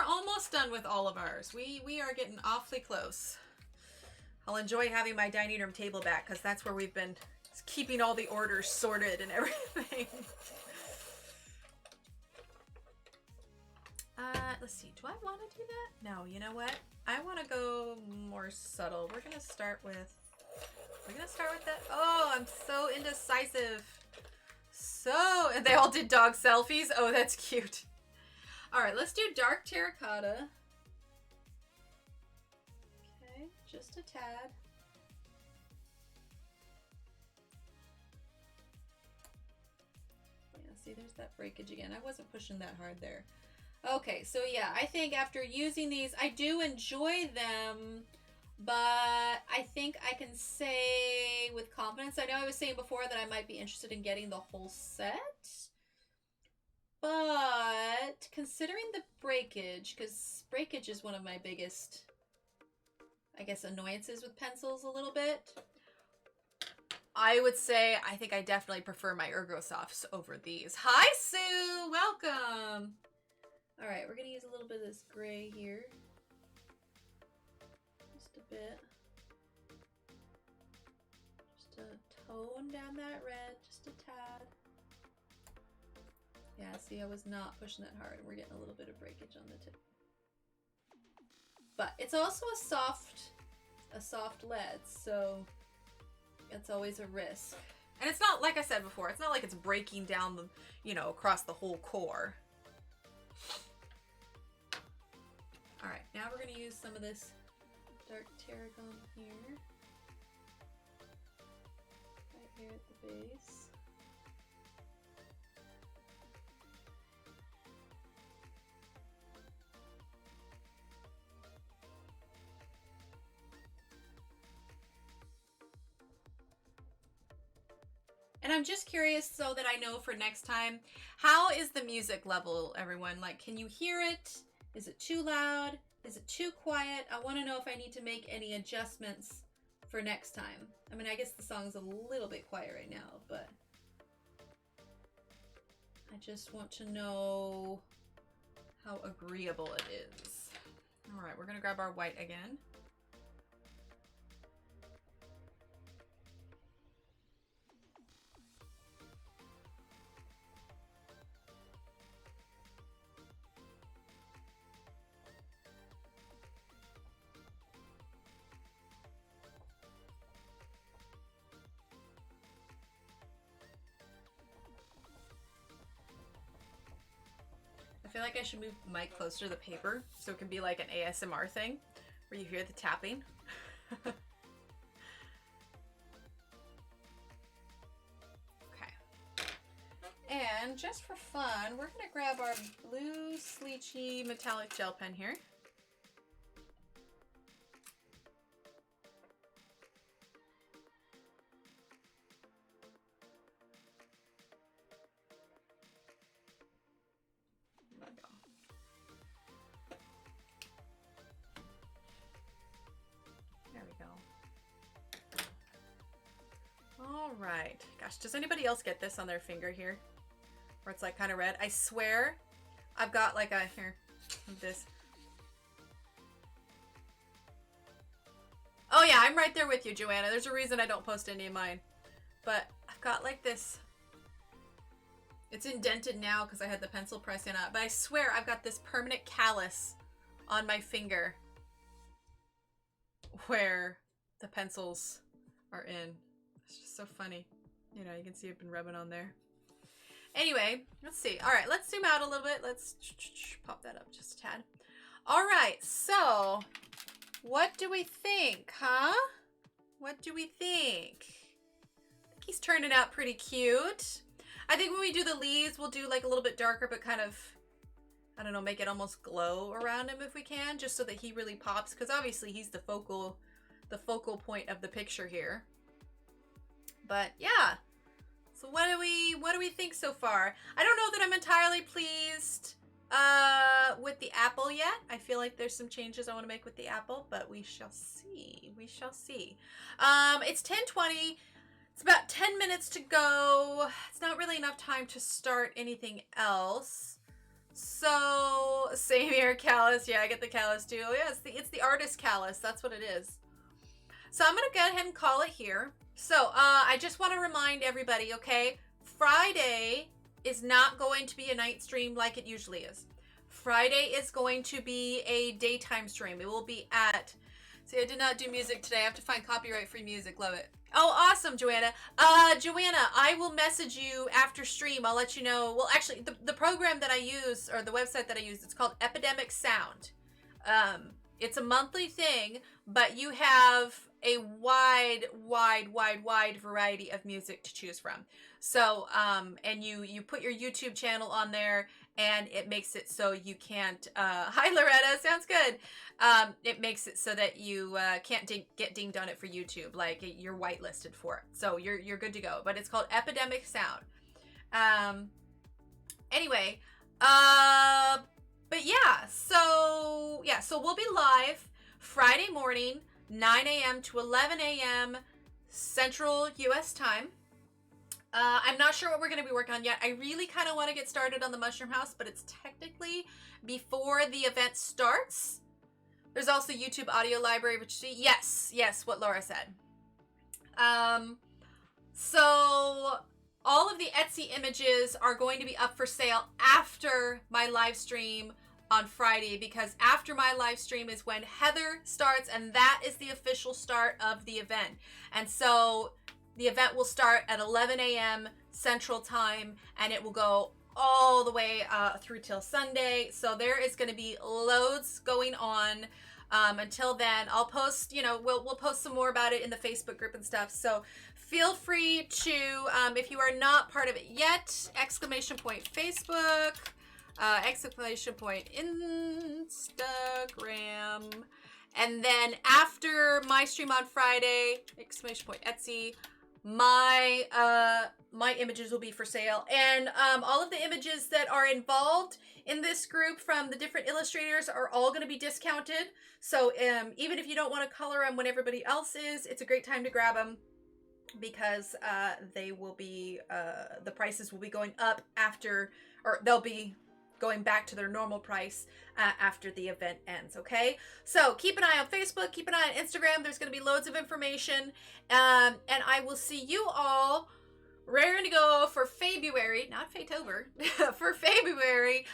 almost done with all of ours. We are getting awfully close. I'll enjoy having my dining room table back, because that's where we've been keeping all the orders sorted and everything. Let's see. Do I want to do that? No, you know what? I want to go more subtle. We're going to start with We're gonna start with that. Oh, I'm so indecisive. So, and they all did dog selfies. Oh, that's cute. All right, let's do dark terracotta. Okay, just a tad. Yeah, see, there's that breakage again. I wasn't pushing that hard there. Okay, so yeah, I think after using these, I do enjoy them, but I think I can say with confidence, I know I was saying before that I might be interested in getting the whole set, but considering the breakage, because breakage is one of my biggest, I guess, annoyances with pencils a little bit, I would say I think I definitely prefer my Ergosofts over these. Hi, Sue! Welcome! All right, we're gonna use a little bit of this gray here. Just a bit. Just to tone down that red, just a tad. Yeah, see, I was not pushing that hard. We're getting a little bit of breakage on the tip. But it's also a soft lead, so it's always a risk. And it's not, like I said before, it's not like it's breaking down the, you know, across the whole core. All right, now we're gonna use some of this dark tarragon here. Right here at the base. And I'm just curious so that I know for next time, how is the music level, everyone? Like, can you hear it? Is it too loud? Is it too quiet? I want to know if I need to make any adjustments for next time. I mean, I guess the song's a little bit quiet right now, but I just want to know how agreeable it is. All right, we're going to grab our white again. I feel like I should move the mic closer to the paper so it can be like an ASMR thing where you hear the tapping. Okay. And just for fun, we're going to grab our blue Sleechy metallic gel pen here. All right. Gosh, does anybody else get this on their finger here? Where it's like kind of red? I swear I've got like a, here, this. Oh yeah, I'm right there with you, Joanna. There's a reason I don't post any of mine. But I've got like this. It's indented now because I had the pencil press in it. But I swear I've got this permanent callus on my finger where the pencils are in. It's just so funny. You know, you can see I've been rubbing on there. Anyway, let's see. All right, let's zoom out a little bit. Let's pop that up just a tad. All right, so what do we think, huh? What do we think? I think he's turning out pretty cute. I think when we do the leaves, we'll do like a little bit darker, but kind of, I don't know, make it almost glow around him if we can, just so that he really pops, because obviously he's the focal point of the picture here. But yeah, so what do we think so far? I don't know that I'm entirely pleased with the apple yet. I feel like there's some changes I want to make with the apple, but we shall see. We shall see. It's 10:20. It's about 10 minutes to go. It's not really enough time to start anything else. So same here, callus. Yeah, I get the callus too. Yeah, it's the artist callus. That's what it is. So I'm gonna go ahead and call it here. So I just want to remind everybody, okay, Friday is not going to be a night stream like it usually is. Friday is going to be a daytime stream. It will be at See, I did not do music today. I have to find copyright-free music. Love it. Oh, awesome, Joanna. Joanna, I will message you after stream. I'll let you know. Well, actually, the program that I use, or the website that I use, it's called Epidemic Sound. It's a monthly thing, but you have a wide variety of music to choose from. So, and you put your YouTube channel on there, and it makes it so you can't, hi Loretta, sounds good. It makes it so that you can't get dinged on it for YouTube, like you're whitelisted for it. So you're good to go, but it's called Epidemic Sound. Anyway, but yeah, so we'll be live Friday morning, 9 a.m. to 11 a.m. Central US time. I'm not sure what we're going to be working on yet. I really kind of want to get started on the Mushroom House, but it's technically before the event starts. There's also YouTube audio library, which yes, what Laura said. So all of the Etsy images are going to be up for sale after my live stream on Friday, because after my live stream is when Heather starts, and that is the official start of the event. And so the event will start at 11 a.m. Central Time, and it will go all the way through till Sunday. So there is going to be loads going on. Until then, I'll post, we'll post some more about it in the Facebook group and stuff. So feel free to, if you are not part of it yet, !Facebook, !Instagram, and then after my stream on Friday, !Etsy, my images will be for sale, and all of the images that are involved in this group from the different illustrators are all going to be discounted. So even if you don't want to color them when everybody else is, it's a great time to grab them, because they will be the prices will be going up after, or they'll be going back to their normal price after the event ends. Okay, so keep an eye on Facebook, keep an eye on Instagram. There's going to be loads of information, and I will see you all raring to go for February, not Fatober, for February,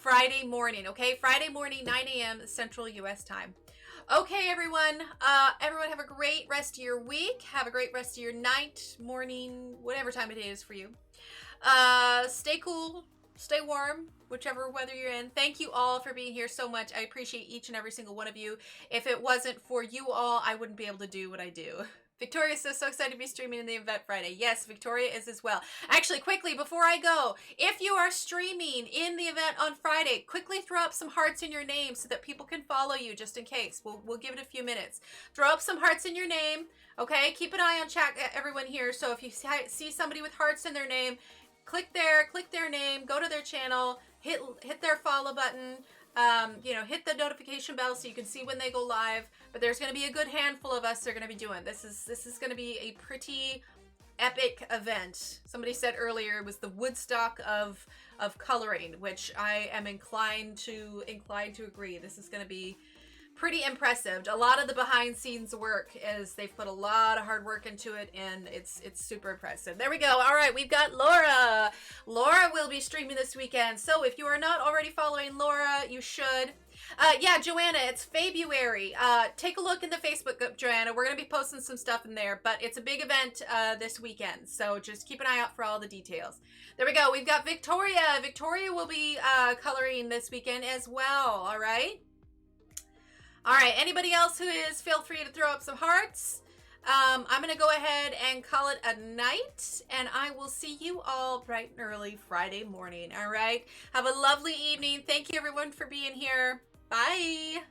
Friday morning. Okay, Friday morning, 9 a.m. Central US time. Okay, everyone. Everyone have a great rest of your week. Have a great rest of your night, morning, whatever time it is for you. Stay cool, stay warm, whichever weather you're in. Thank you all for being here so much. I appreciate each and every single one of you. If it wasn't for you all, I wouldn't be able to do what I do. Victoria says, so excited to be streaming in the event Friday. Yes, Victoria is as well. Actually, quickly, before I go, if you are streaming in the event on Friday, quickly throw up some hearts in your name so that people can follow you, just in case. We'll give it a few minutes. Throw up some hearts in your name, okay? Keep an eye on chat, everyone here. So if you see somebody with hearts in their name, click their name, go to their channel, hit their follow button, hit the notification bell so you can see when they go live. But there's going to be a good handful of us that are going to be doing this. Is going to be a pretty epic event. Somebody said earlier it was the Woodstock of coloring, which I am inclined to agree. This is going to be pretty impressive. A lot of the behind scenes work is they've put a lot of hard work into it, and it's super impressive. There we go. All right, we've got Laura. Laura will be streaming this weekend. So if you are not already following Laura, you should. Yeah, Joanna, it's February. Take a look in the Facebook group, Joanna. We're going to be posting some stuff in there, but it's a big event this weekend. So just keep an eye out for all the details. There we go. We've got Victoria. Victoria will be coloring this weekend as well. All right. All right, anybody else who is, feel free to throw up some hearts. I'm going to go ahead and call it a night, and I will see you all bright and early Friday morning, all right? Have a lovely evening. Thank you, everyone, for being here. Bye.